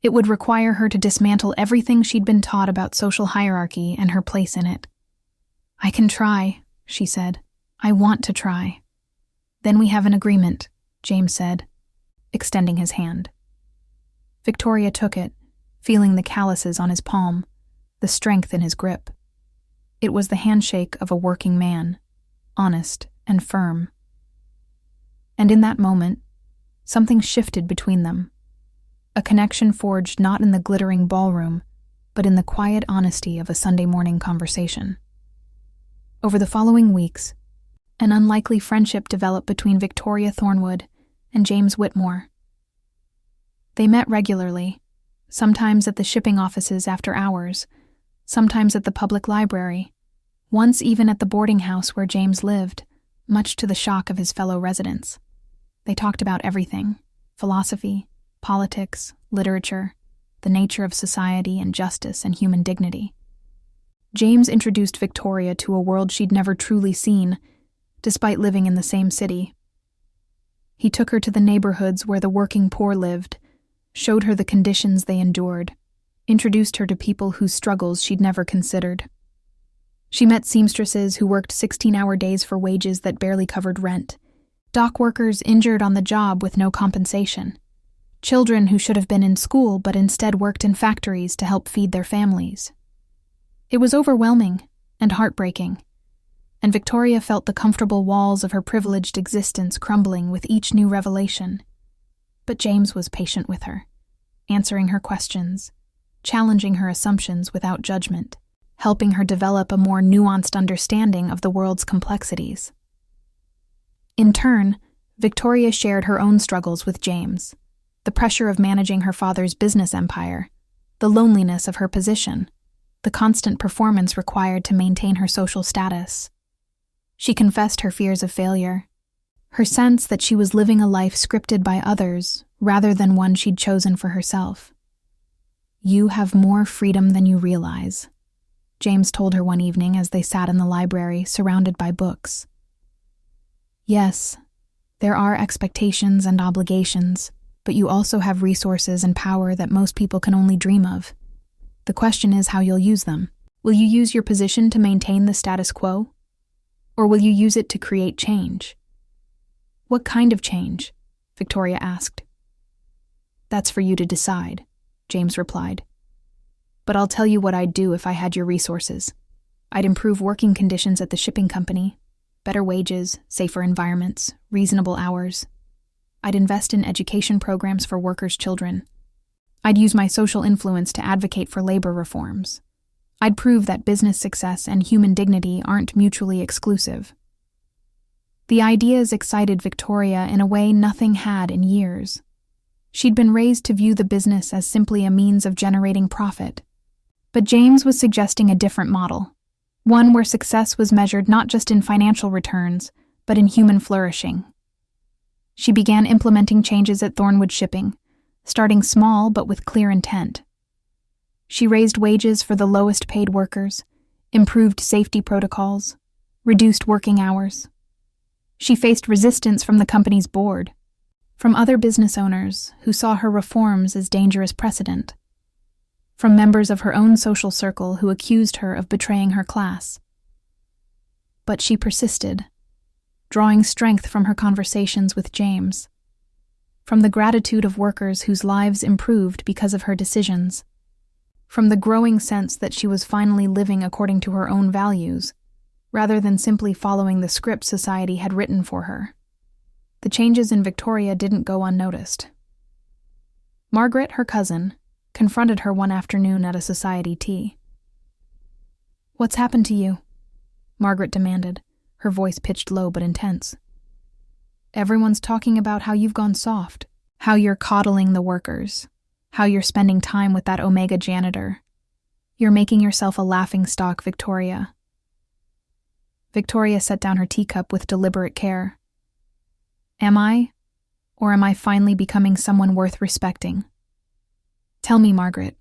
It would require her to dismantle everything she'd been taught about social hierarchy and her place in it. I can try, she said. I want to try. Then we have an agreement, James said, extending his hand. Victoria took it, feeling the calluses on his palm, the strength in his grip. It was the handshake of a working man, honest and firm. And in that moment, something shifted between them. A connection forged not in the glittering ballroom, but in the quiet honesty of a Sunday morning conversation. Over the following weeks, an unlikely friendship developed between Victoria Thornwood and James Whitmore. They met regularly, sometimes at the shipping offices after hours, sometimes at the public library, once even at the boarding house where James lived, much to the shock of his fellow residents. They talked about everything: philosophy, politics, literature, the nature of society and justice and human dignity. James introduced Victoria to a world she'd never truly seen, despite living in the same city. He took her to the neighborhoods where the working poor lived, showed her the conditions they endured, introduced her to people whose struggles she'd never considered. She met seamstresses who worked 16-hour days for wages that barely covered rent, dock workers injured on the job with no compensation, children who should have been in school but instead worked in factories to help feed their families. It was overwhelming and heartbreaking, and Victoria felt the comfortable walls of her privileged existence crumbling with each new revelation. But James was patient with her, answering her questions, challenging her assumptions without judgment, helping her develop a more nuanced understanding of the world's complexities. In turn, Victoria shared her own struggles with James, the pressure of managing her father's business empire, the loneliness of her position, the constant performance required to maintain her social status. She confessed her fears of failure, her sense that she was living a life scripted by others rather than one she'd chosen for herself. You have more freedom than you realize, James told her one evening as they sat in the library surrounded by books. Yes, there are expectations and obligations, but you also have resources and power that most people can only dream of. The question is how you'll use them. Will you use your position to maintain the status quo? Or will you use it to create change? What kind of change? Victoria asked. That's for you to decide, James replied. But I'll tell you what I'd do if I had your resources. I'd improve working conditions at the shipping company, better wages, safer environments, reasonable hours. I'd invest in education programs for workers' children. I'd use my social influence to advocate for labor reforms. I'd prove that business success and human dignity aren't mutually exclusive. The ideas excited Victoria in a way nothing had in years. She'd been raised to view the business as simply a means of generating profit. But James was suggesting a different model, one where success was measured not just in financial returns, but in human flourishing. She began implementing changes at Thornwood Shipping, starting small but with clear intent. She raised wages for the lowest paid workers, improved safety protocols, reduced working hours. She faced resistance from the company's board, from other business owners who saw her reforms as dangerous precedent, from members of her own social circle who accused her of betraying her class. But she persisted, drawing strength from her conversations with James, from the gratitude of workers whose lives improved because of her decisions, from the growing sense that she was finally living according to her own values, rather than simply following the script society had written for her. The changes in Victoria didn't go unnoticed. Margaret, her cousin, confronted her one afternoon at a society tea. "What's happened to you?" Margaret demanded, her voice pitched low but intense. "Everyone's talking about how you've gone soft, how you're coddling the workers, how you're spending time with that Omega janitor. You're making yourself a laughingstock, Victoria." Victoria set down her teacup with deliberate care. Am I? Or am I finally becoming someone worth respecting? Tell me, Margaret,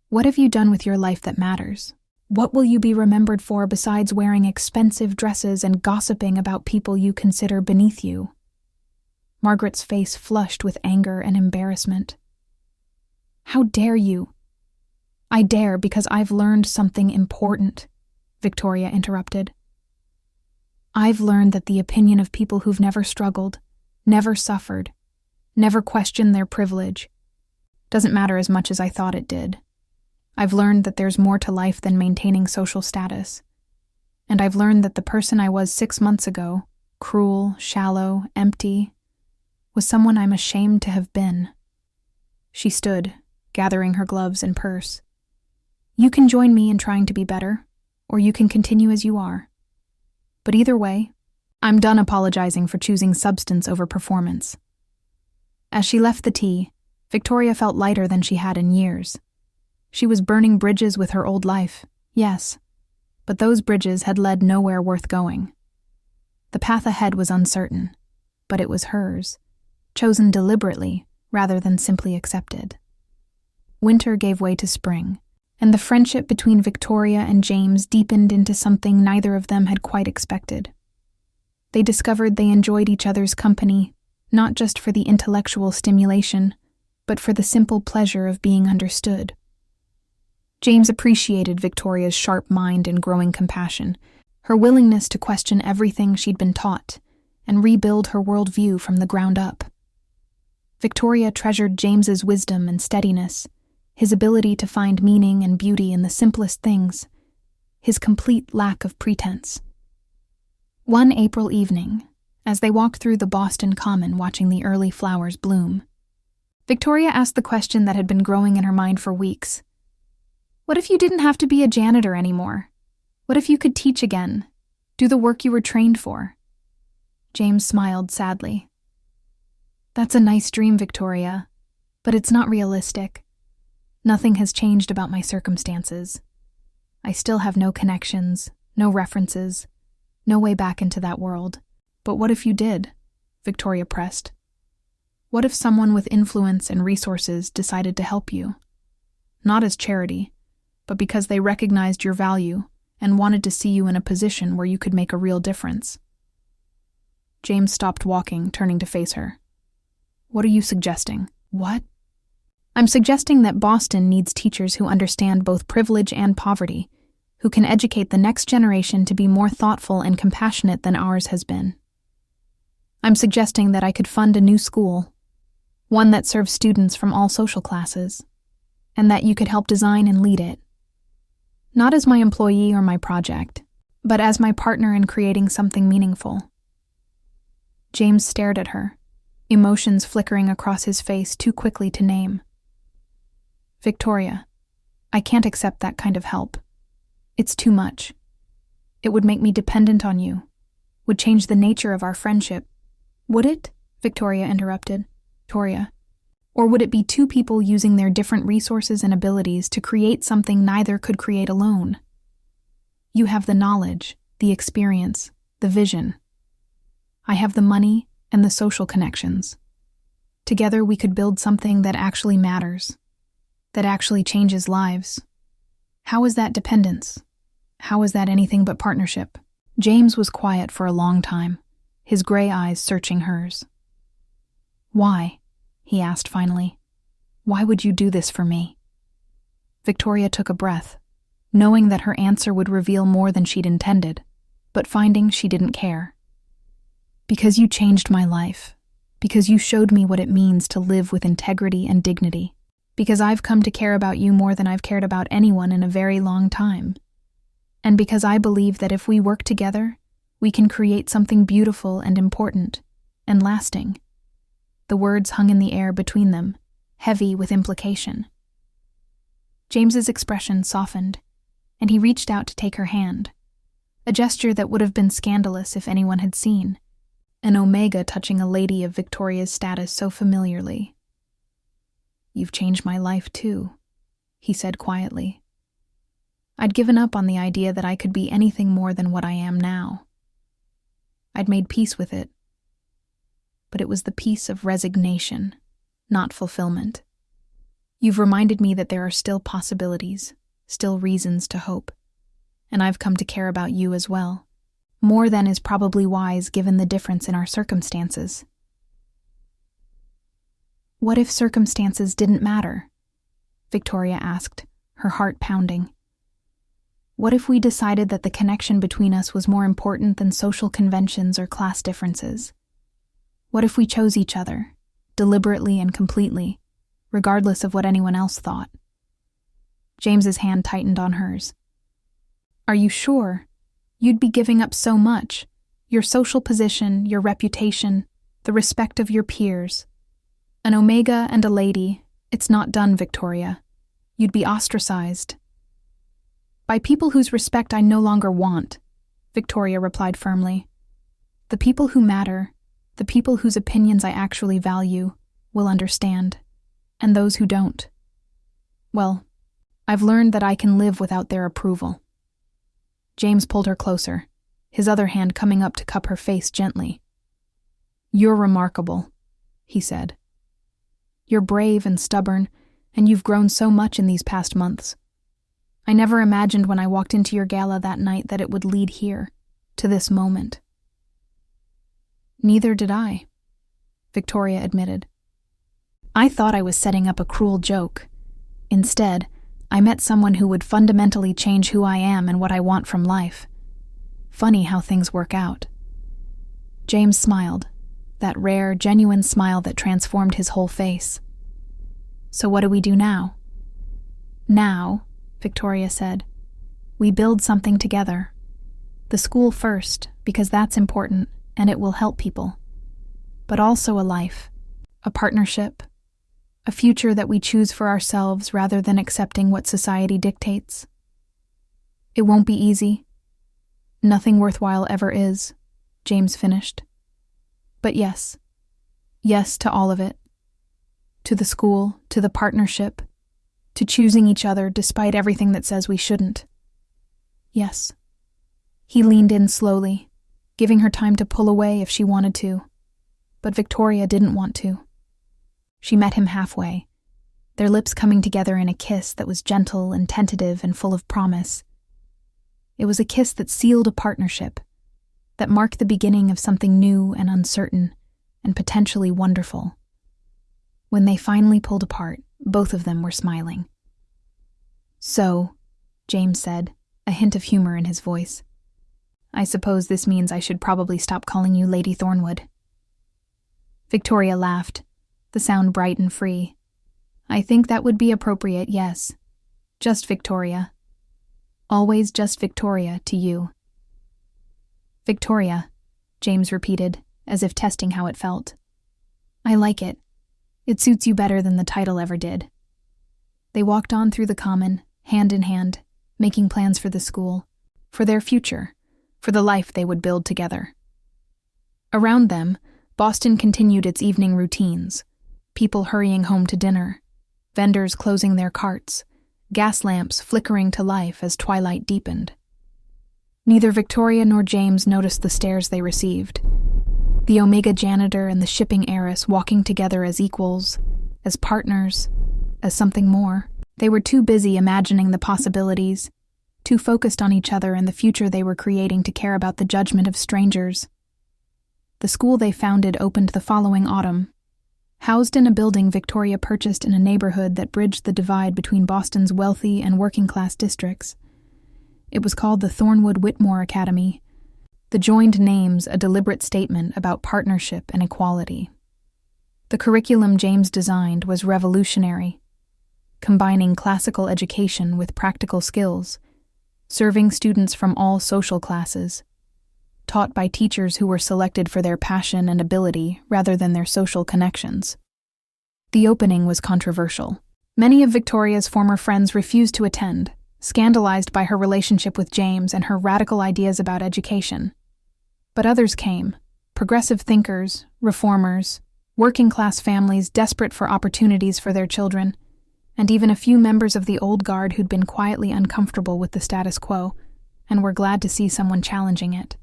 what have you done with your life that matters? What will you be remembered for besides wearing expensive dresses and gossiping about people you consider beneath you? Margaret's face flushed with anger and embarrassment. How dare you? I dare because I've learned something important, Victoria interrupted. I've learned that the opinion of people who've never struggled, never suffered, never questioned their privilege, doesn't matter as much as I thought it did. I've learned that there's more to life than maintaining social status. And I've learned that the person I was 6 months ago, cruel, shallow, empty, was someone I'm ashamed to have been. She stood, gathering her gloves and purse. You can join me in trying to be better, or you can continue as you are. But either way, I'm done apologizing for choosing substance over performance. As she left the tea, Victoria felt lighter than she had in years. She was burning bridges with her old life, yes, but those bridges had led nowhere worth going. The path ahead was uncertain, but it was hers, chosen deliberately rather than simply accepted. Winter gave way to spring, and the friendship between Victoria and James deepened into something neither of them had quite expected. They discovered they enjoyed each other's company, not just for the intellectual stimulation, but for the simple pleasure of being understood. James appreciated Victoria's sharp mind and growing compassion, her willingness to question everything she'd been taught, and rebuild her worldview from the ground up. Victoria treasured James's wisdom and steadiness, his ability to find meaning and beauty in the simplest things, his complete lack of pretense. One April evening, as they walked through the Boston Common watching the early flowers bloom, Victoria asked the question that had been growing in her mind for weeks. What if you didn't have to be a janitor anymore? What if you could teach again, do the work you were trained for? James smiled sadly. That's a nice dream, Victoria, but it's not realistic. Nothing has changed about my circumstances. I still have no connections, no references, no way back into that world. But what if you did? Victoria pressed. What if someone with influence and resources decided to help you? Not as charity, but because they recognized your value and wanted to see you in a position where you could make a real difference. James stopped walking, turning to face her. What are you suggesting? What? I'm suggesting that Boston needs teachers who understand both privilege and poverty, who can educate the next generation to be more thoughtful and compassionate than ours has been. I'm suggesting that I could fund a new school, one that serves students from all social classes, and that you could help design and lead it. Not as my employee or my project, but as my partner in creating something meaningful. James stared at her, emotions flickering across his face too quickly to name. Victoria, I can't accept that kind of help. It's too much. It would make me dependent on you, would change the nature of our friendship. Would it? Victoria interrupted. Victoria. Or would it be two people using their different resources and abilities to create something neither could create alone? You have the knowledge, the experience, the vision. I have the money and the social connections. Together we could build something that actually matters, that actually changes lives. How is that dependence? How is that anything but partnership? James was quiet for a long time, his gray eyes searching hers. Why? He asked finally. Why would you do this for me? Victoria took a breath, knowing that her answer would reveal more than she'd intended, but finding she didn't care. Because you changed my life. Because you showed me what it means to live with integrity and dignity. Because I've come to care about you more than I've cared about anyone in a very long time. And because I believe that if we work together, we can create something beautiful and important and lasting. The words hung in the air between them, heavy with implication. James's expression softened, and he reached out to take her hand, a gesture that would have been scandalous if anyone had seen, an omega touching a lady of Victoria's status so familiarly. You've changed my life too, he said quietly. I'd given up on the idea that I could be anything more than what I am now. I'd made peace with it. But it was the peace of resignation, not fulfillment. You've reminded me that there are still possibilities, still reasons to hope, and I've come to care about you as well, more than is probably wise given the difference in our circumstances. What if circumstances didn't matter? Victoria asked, her heart pounding. What if we decided that the connection between us was more important than social conventions or class differences? What if we chose each other, deliberately and completely, regardless of what anyone else thought? James's hand tightened on hers. Are you sure? You'd be giving up so much. Your social position, your reputation, the respect of your peers. An omega and a lady, it's not done, Victoria. You'd be ostracized. By people whose respect I no longer want, Victoria replied firmly. The people who matter, the people whose opinions I actually value, will understand, and those who don't. Well, I've learned that I can live without their approval. James pulled her closer, his other hand coming up to cup her face gently. You're remarkable, he said. You're brave and stubborn, and you've grown so much in these past months. I never imagined when I walked into your gala that night that it would lead here, to this moment. Neither did I, Victoria admitted. I thought I was setting up a cruel joke. Instead, I met someone who would fundamentally change who I am and what I want from life. Funny how things work out. James smiled, that rare, genuine smile that transformed his whole face. So what do we do now? Now, Victoria said, we build something together. The school first, because that's important, and it will help people. But also a life, a partnership, a future that we choose for ourselves rather than accepting what society dictates. It won't be easy. Nothing worthwhile ever is, James finished. But yes. Yes to all of it. To the school, to the partnership, to choosing each other despite everything that says we shouldn't. Yes. He leaned in slowly, giving her time to pull away if she wanted to. But Victoria didn't want to. She met him halfway, their lips coming together in a kiss that was gentle and tentative and full of promise. It was a kiss that sealed a partnership, that marked the beginning of something new and uncertain, and potentially wonderful. When they finally pulled apart, both of them were smiling. So, James said, a hint of humor in his voice, I suppose this means I should probably stop calling you Lady Thornwood. Victoria laughed, the sound bright and free. I think that would be appropriate, yes. Just Victoria. Always just Victoria to you. Victoria, James repeated, as if testing how it felt. I like it. It suits you better than the title ever did. They walked on through the common, hand in hand, making plans for the school, for their future, for the life they would build together. Around them, Boston continued its evening routines, people hurrying home to dinner, vendors closing their carts, gas lamps flickering to life as twilight deepened. Neither Victoria nor James noticed the stares they received. The Omega janitor and the shipping heiress walking together as equals, as partners, as something more. They were too busy imagining the possibilities, too focused on each other and the future they were creating to care about the judgment of strangers. The school they founded opened the following autumn. Housed in a building Victoria purchased in a neighborhood that bridged the divide between Boston's wealthy and working-class districts. It was called the Thornwood Whitmore Academy, the joined names a deliberate statement about partnership and equality. The curriculum James designed was revolutionary, combining classical education with practical skills, serving students from all social classes, taught by teachers who were selected for their passion and ability rather than their social connections. The opening was controversial. Many of Victoria's former friends refused to attend, scandalized by her relationship with James and her radical ideas about education. But others came, progressive thinkers, reformers, working-class families desperate for opportunities for their children, and even a few members of the old guard who'd been quietly uncomfortable with the status quo and were glad to see someone challenging it.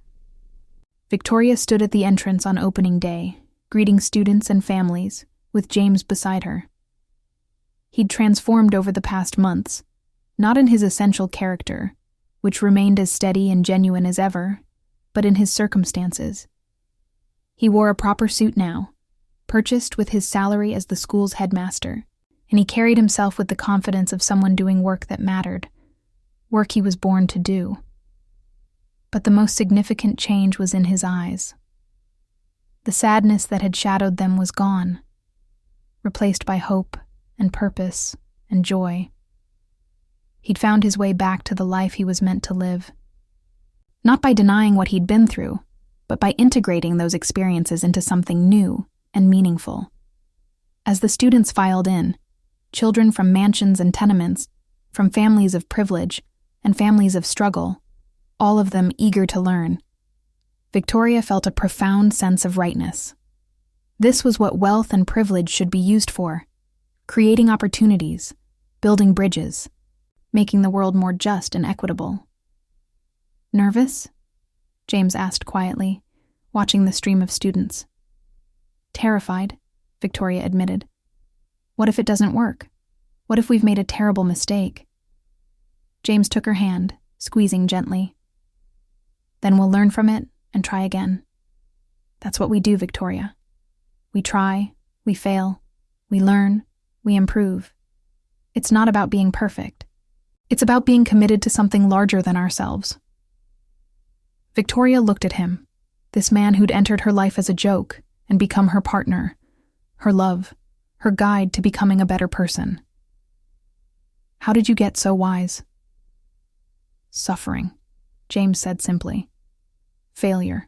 Victoria stood at the entrance on opening day, greeting students and families, with James beside her. He'd transformed over the past months, not in his essential character, which remained as steady and genuine as ever, but in his circumstances. He wore a proper suit now, purchased with his salary as the school's headmaster, and he carried himself with the confidence of someone doing work that mattered, work he was born to do. But the most significant change was in his eyes. The sadness that had shadowed them was gone, replaced by hope and purpose and joy. He'd found his way back to the life he was meant to live. Not by denying what he'd been through, but by integrating those experiences into something new and meaningful. As the students filed in, children from mansions and tenements, from families of privilege and families of struggle, all of them eager to learn, Victoria felt a profound sense of rightness. This was what wealth and privilege should be used for, creating opportunities, building bridges, making the world more just and equitable. Nervous? James asked quietly, watching the stream of students. Terrified, Victoria admitted. What if it doesn't work? What if we've made a terrible mistake? James took her hand, squeezing gently. Then we'll learn from it and try again. That's what we do, Victoria. We try, we fail, we learn, we improve. It's not about being perfect. It's about being committed to something larger than ourselves. Victoria looked at him, this man who'd entered her life as a joke and become her partner, her love, her guide to becoming a better person. How did you get so wise? Suffering, James said simply. Failure.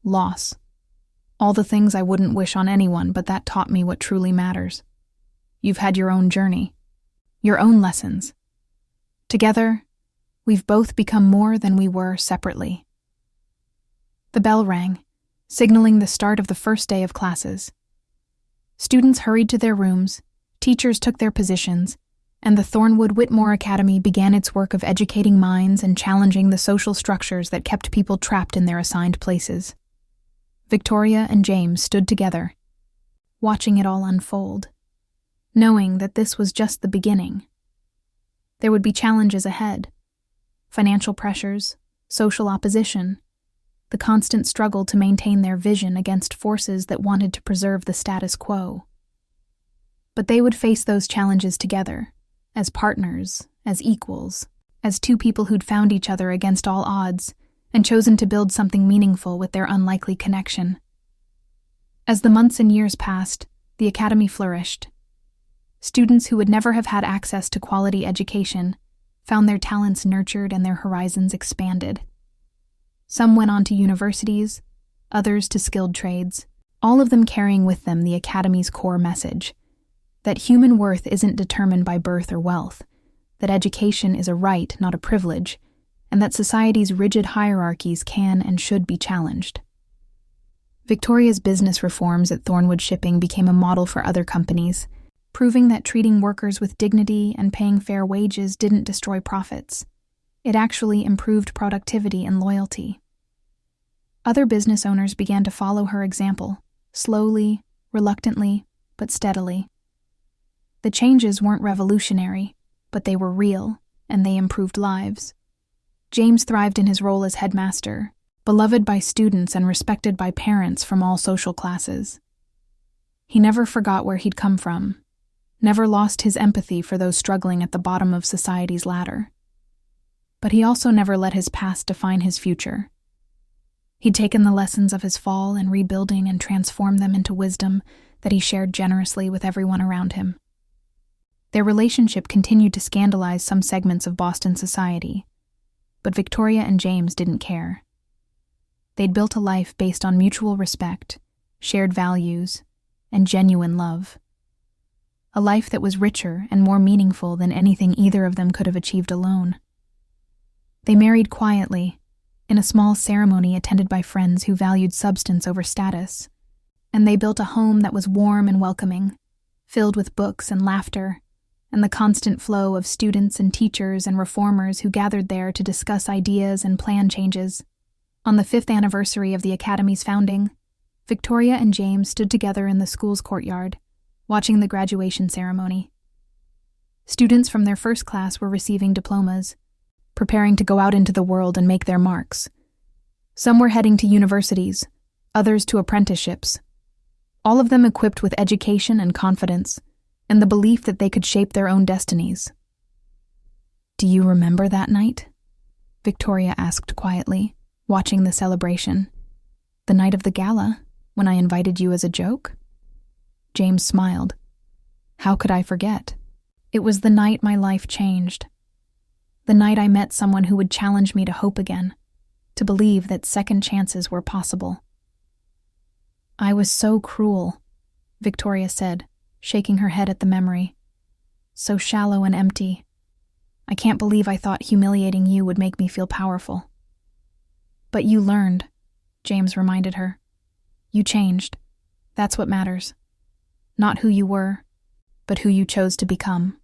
Loss. All the things I wouldn't wish on anyone, but that taught me what truly matters. You've had your own journey, your own lessons. Together, we've both become more than we were separately. The bell rang, signaling the start of the first day of classes. Students hurried to their rooms, teachers took their positions, and the Thornwood Whitmore Academy began its work of educating minds and challenging the social structures that kept people trapped in their assigned places. Victoria and James stood together, watching it all unfold, knowing that this was just the beginning. There would be challenges ahead, financial pressures, social opposition, the constant struggle to maintain their vision against forces that wanted to preserve the status quo. But they would face those challenges together, as partners, as equals, as two people who'd found each other against all odds and chosen to build something meaningful with their unlikely connection. As the months and years passed, the academy flourished. Students who would never have had access to quality education found their talents nurtured and their horizons expanded. Some went on to universities, others to skilled trades, all of them carrying with them the academy's core message: that human worth isn't determined by birth or wealth, that education is a right, not a privilege, and that society's rigid hierarchies can and should be challenged. Victoria's business reforms at Thornwood Shipping became a model for other companies, proving that treating workers with dignity and paying fair wages didn't destroy profits. It actually improved productivity and loyalty. Other business owners began to follow her example, slowly, reluctantly, but steadily. The changes weren't revolutionary, but they were real, and they improved lives. James thrived in his role as headmaster, beloved by students and respected by parents from all social classes. He never forgot where he'd come from, never lost his empathy for those struggling at the bottom of society's ladder. But he also never let his past define his future. He'd taken the lessons of his fall and rebuilding and transformed them into wisdom that he shared generously with everyone around him. Their relationship continued to scandalize some segments of Boston society, but Victoria and James didn't care. They'd built a life based on mutual respect, shared values, and genuine love. A life that was richer and more meaningful than anything either of them could have achieved alone. They married quietly, in a small ceremony attended by friends who valued substance over status, and they built a home that was warm and welcoming, filled with books and laughter, and the constant flow of students and teachers and reformers who gathered there to discuss ideas and plan changes. On the 5th anniversary of the Academy's founding, Victoria and James stood together in the school's courtyard, watching the graduation ceremony. Students from their first class were receiving diplomas, preparing to go out into the world and make their marks. Some were heading to universities, others to apprenticeships, all of them equipped with education and confidence, and the belief that they could shape their own destinies. "Do you remember that night?" Victoria asked quietly, watching the celebration. "The night of the gala, when I invited you as a joke?" James smiled. "How could I forget? It was the night my life changed. The night I met someone who would challenge me to hope again, to believe that second chances were possible." "I was so cruel," Victoria said, shaking her head at the memory. "So shallow and empty. I can't believe I thought humiliating you would make me feel powerful." "But you learned," James reminded her. "You changed. That's what matters. Not who you were, but who you chose to become."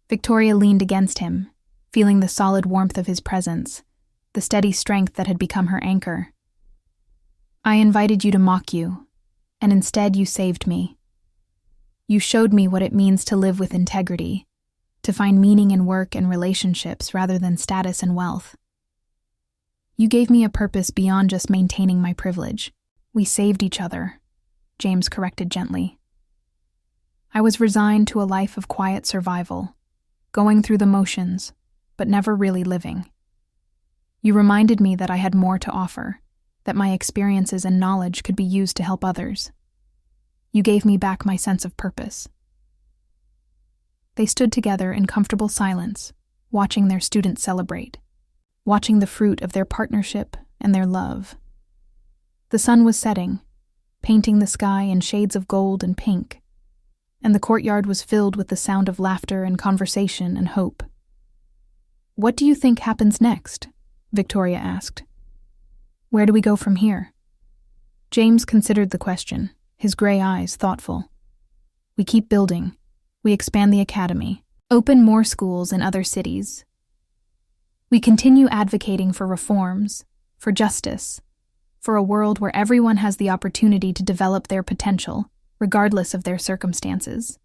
Victoria leaned against him, feeling the solid warmth of his presence, the steady strength that had become her anchor. "I invited you to mock you, and instead you saved me. You showed me what it means to live with integrity, to find meaning in work and relationships rather than status and wealth. You gave me a purpose beyond just maintaining my privilege. We saved each other," James corrected gently. "I was resigned to a life of quiet survival, going through the motions, but never really living. You reminded me that I had more to offer, that my experiences and knowledge could be used to help others. You gave me back my sense of purpose." They stood together in comfortable silence, watching their students celebrate, watching the fruit of their partnership and their love. The sun was setting, painting the sky in shades of gold and pink, and the courtyard was filled with the sound of laughter and conversation and hope. "What do you think happens next?" Victoria asked. "Where do we go from here?" James considered the question, his gray eyes thoughtful. "We keep building. We expand the academy, open more schools in other cities. We continue advocating for reforms, for justice, for a world where everyone has the opportunity to develop their potential, regardless of their circumstances.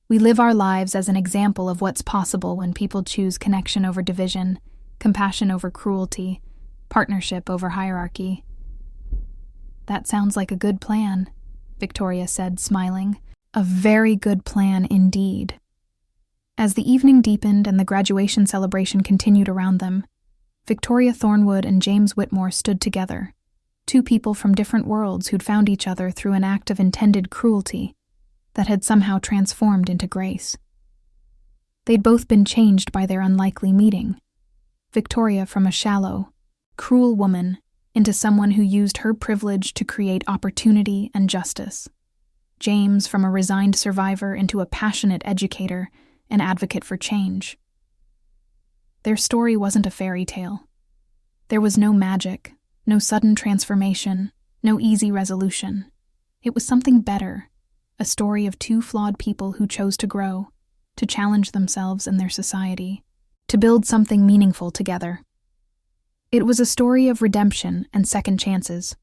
We live our lives as an example of what's possible when people choose connection over division, compassion over cruelty, partnership over hierarchy." "That sounds like a good plan," Victoria said, smiling. "A very good plan indeed." As the evening deepened and the graduation celebration continued around them, Victoria Thornwood and James Whitmore stood together, Two people from different worlds who'd found each other through an act of intended cruelty that had somehow transformed into grace. They'd both been changed by their unlikely meeting. Victoria from a shallow, cruel woman into someone who used her privilege to create opportunity and justice. James from a resigned survivor into a passionate educator and advocate for change. Their story wasn't a fairy tale. There was no magic, no sudden transformation, no easy resolution. It was something better, a story of two flawed people who chose to grow, to challenge themselves and their society, to build something meaningful together. It was a story of redemption and second chances,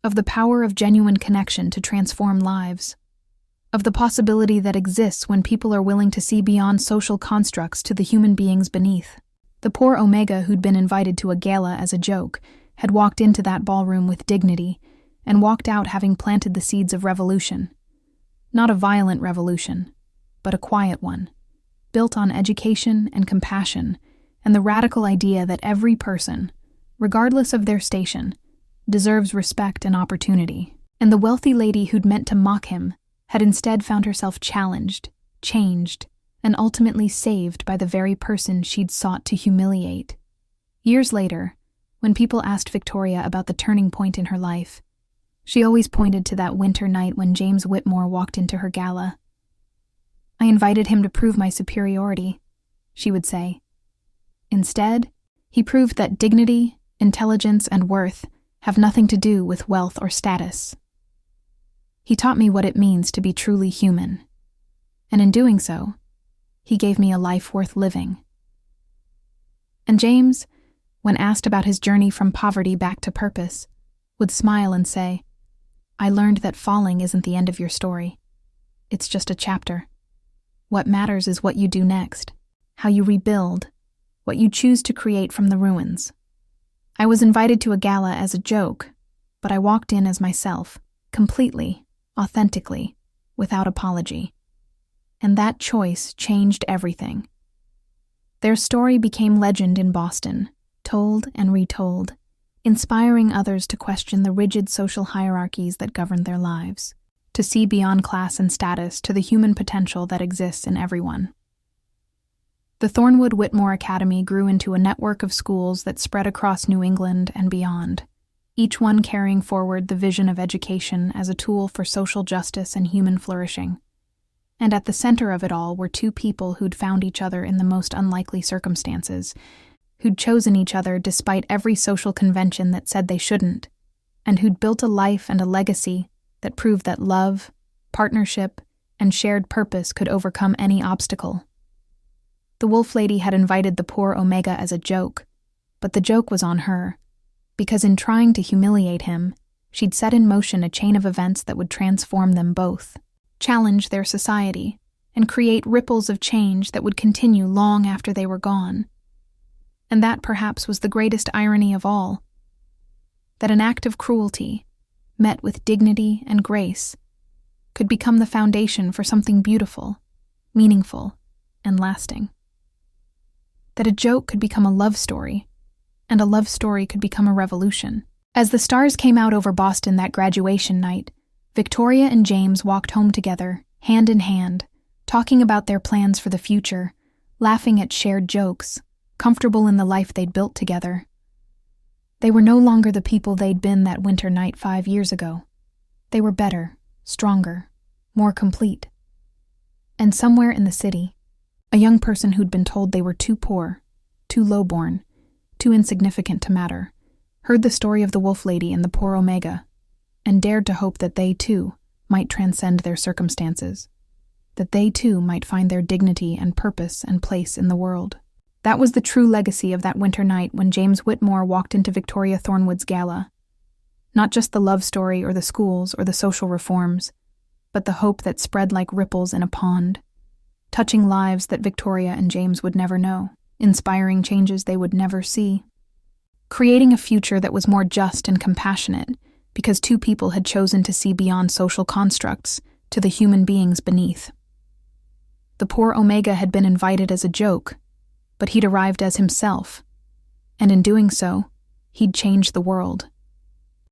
of the power of genuine connection to transform lives, of the possibility that exists when people are willing to see beyond social constructs to the human beings beneath. The poor Omega who'd been invited to a gala as a joke had walked into that ballroom with dignity and walked out having planted the seeds of revolution. Not a violent revolution, but a quiet one, built on education and compassion and the radical idea that every person, regardless of their station, deserves respect and opportunity. And the wealthy lady who'd meant to mock him had instead found herself challenged, changed, and ultimately saved by the very person she'd sought to humiliate. Years later, when people asked Victoria about the turning point in her life, she always pointed to that winter night when James Whitmore walked into her gala. "I invited him to prove my superiority," she would say. Instead, he proved that dignity, intelligence, and worth have nothing to do with wealth or status. He taught me what it means to be truly human, and in doing so, he gave me a life worth living. And James, when asked about his journey from poverty back to purpose, would smile and say, "I learned that falling isn't the end of your story. It's just a chapter. What matters is what you do next, how you rebuild, what you choose to create from the ruins." I was invited to a gala as a joke, but I walked in as myself, completely, authentically, without apology. And that choice changed everything. Their story became legend in Boston, told and retold, inspiring others to question the rigid social hierarchies that govern their lives, to see beyond class and status to the human potential that exists in everyone. The Thornwood Whitmore Academy grew into a network of schools that spread across New England and beyond, each one carrying forward the vision of education as a tool for social justice and human flourishing. And at the center of it all were two people who'd found each other in the most unlikely circumstances, who'd chosen each other despite every social convention that said they shouldn't, and who'd built a life and a legacy that proved that love, partnership, and shared purpose could overcome any obstacle. The wolf lady had invited the poor Omega as a joke, but the joke was on her, because in trying to humiliate him, she'd set in motion a chain of events that would transform them both, challenge their society, and create ripples of change that would continue long after they were gone. And that perhaps was the greatest irony of all, that an act of cruelty, met with dignity and grace, could become the foundation for something beautiful, meaningful, and lasting. That a joke could become a love story, and a love story could become a revolution. As the stars came out over Boston that graduation night, Victoria and James walked home together, hand in hand, talking about their plans for the future, laughing at shared jokes, comfortable in the life they'd built together. They were no longer the people they'd been that winter night 5 years ago. They were better, stronger, more complete. And somewhere in the city, a young person who'd been told they were too poor, too lowborn, too insignificant to matter, heard the story of the wolf lady and the poor Omega, and dared to hope that they too might transcend their circumstances, that they too might find their dignity and purpose and place in the world. That was the true legacy of that winter night when James Whitmore walked into Victoria Thornwood's gala. Not just the love story or the schools or the social reforms, but the hope that spread like ripples in a pond, touching lives that Victoria and James would never know, inspiring changes they would never see, creating a future that was more just and compassionate because two people had chosen to see beyond social constructs to the human beings beneath. The poor Omega had been invited as a joke, but he'd arrived as himself, and in doing so, he'd changed the world.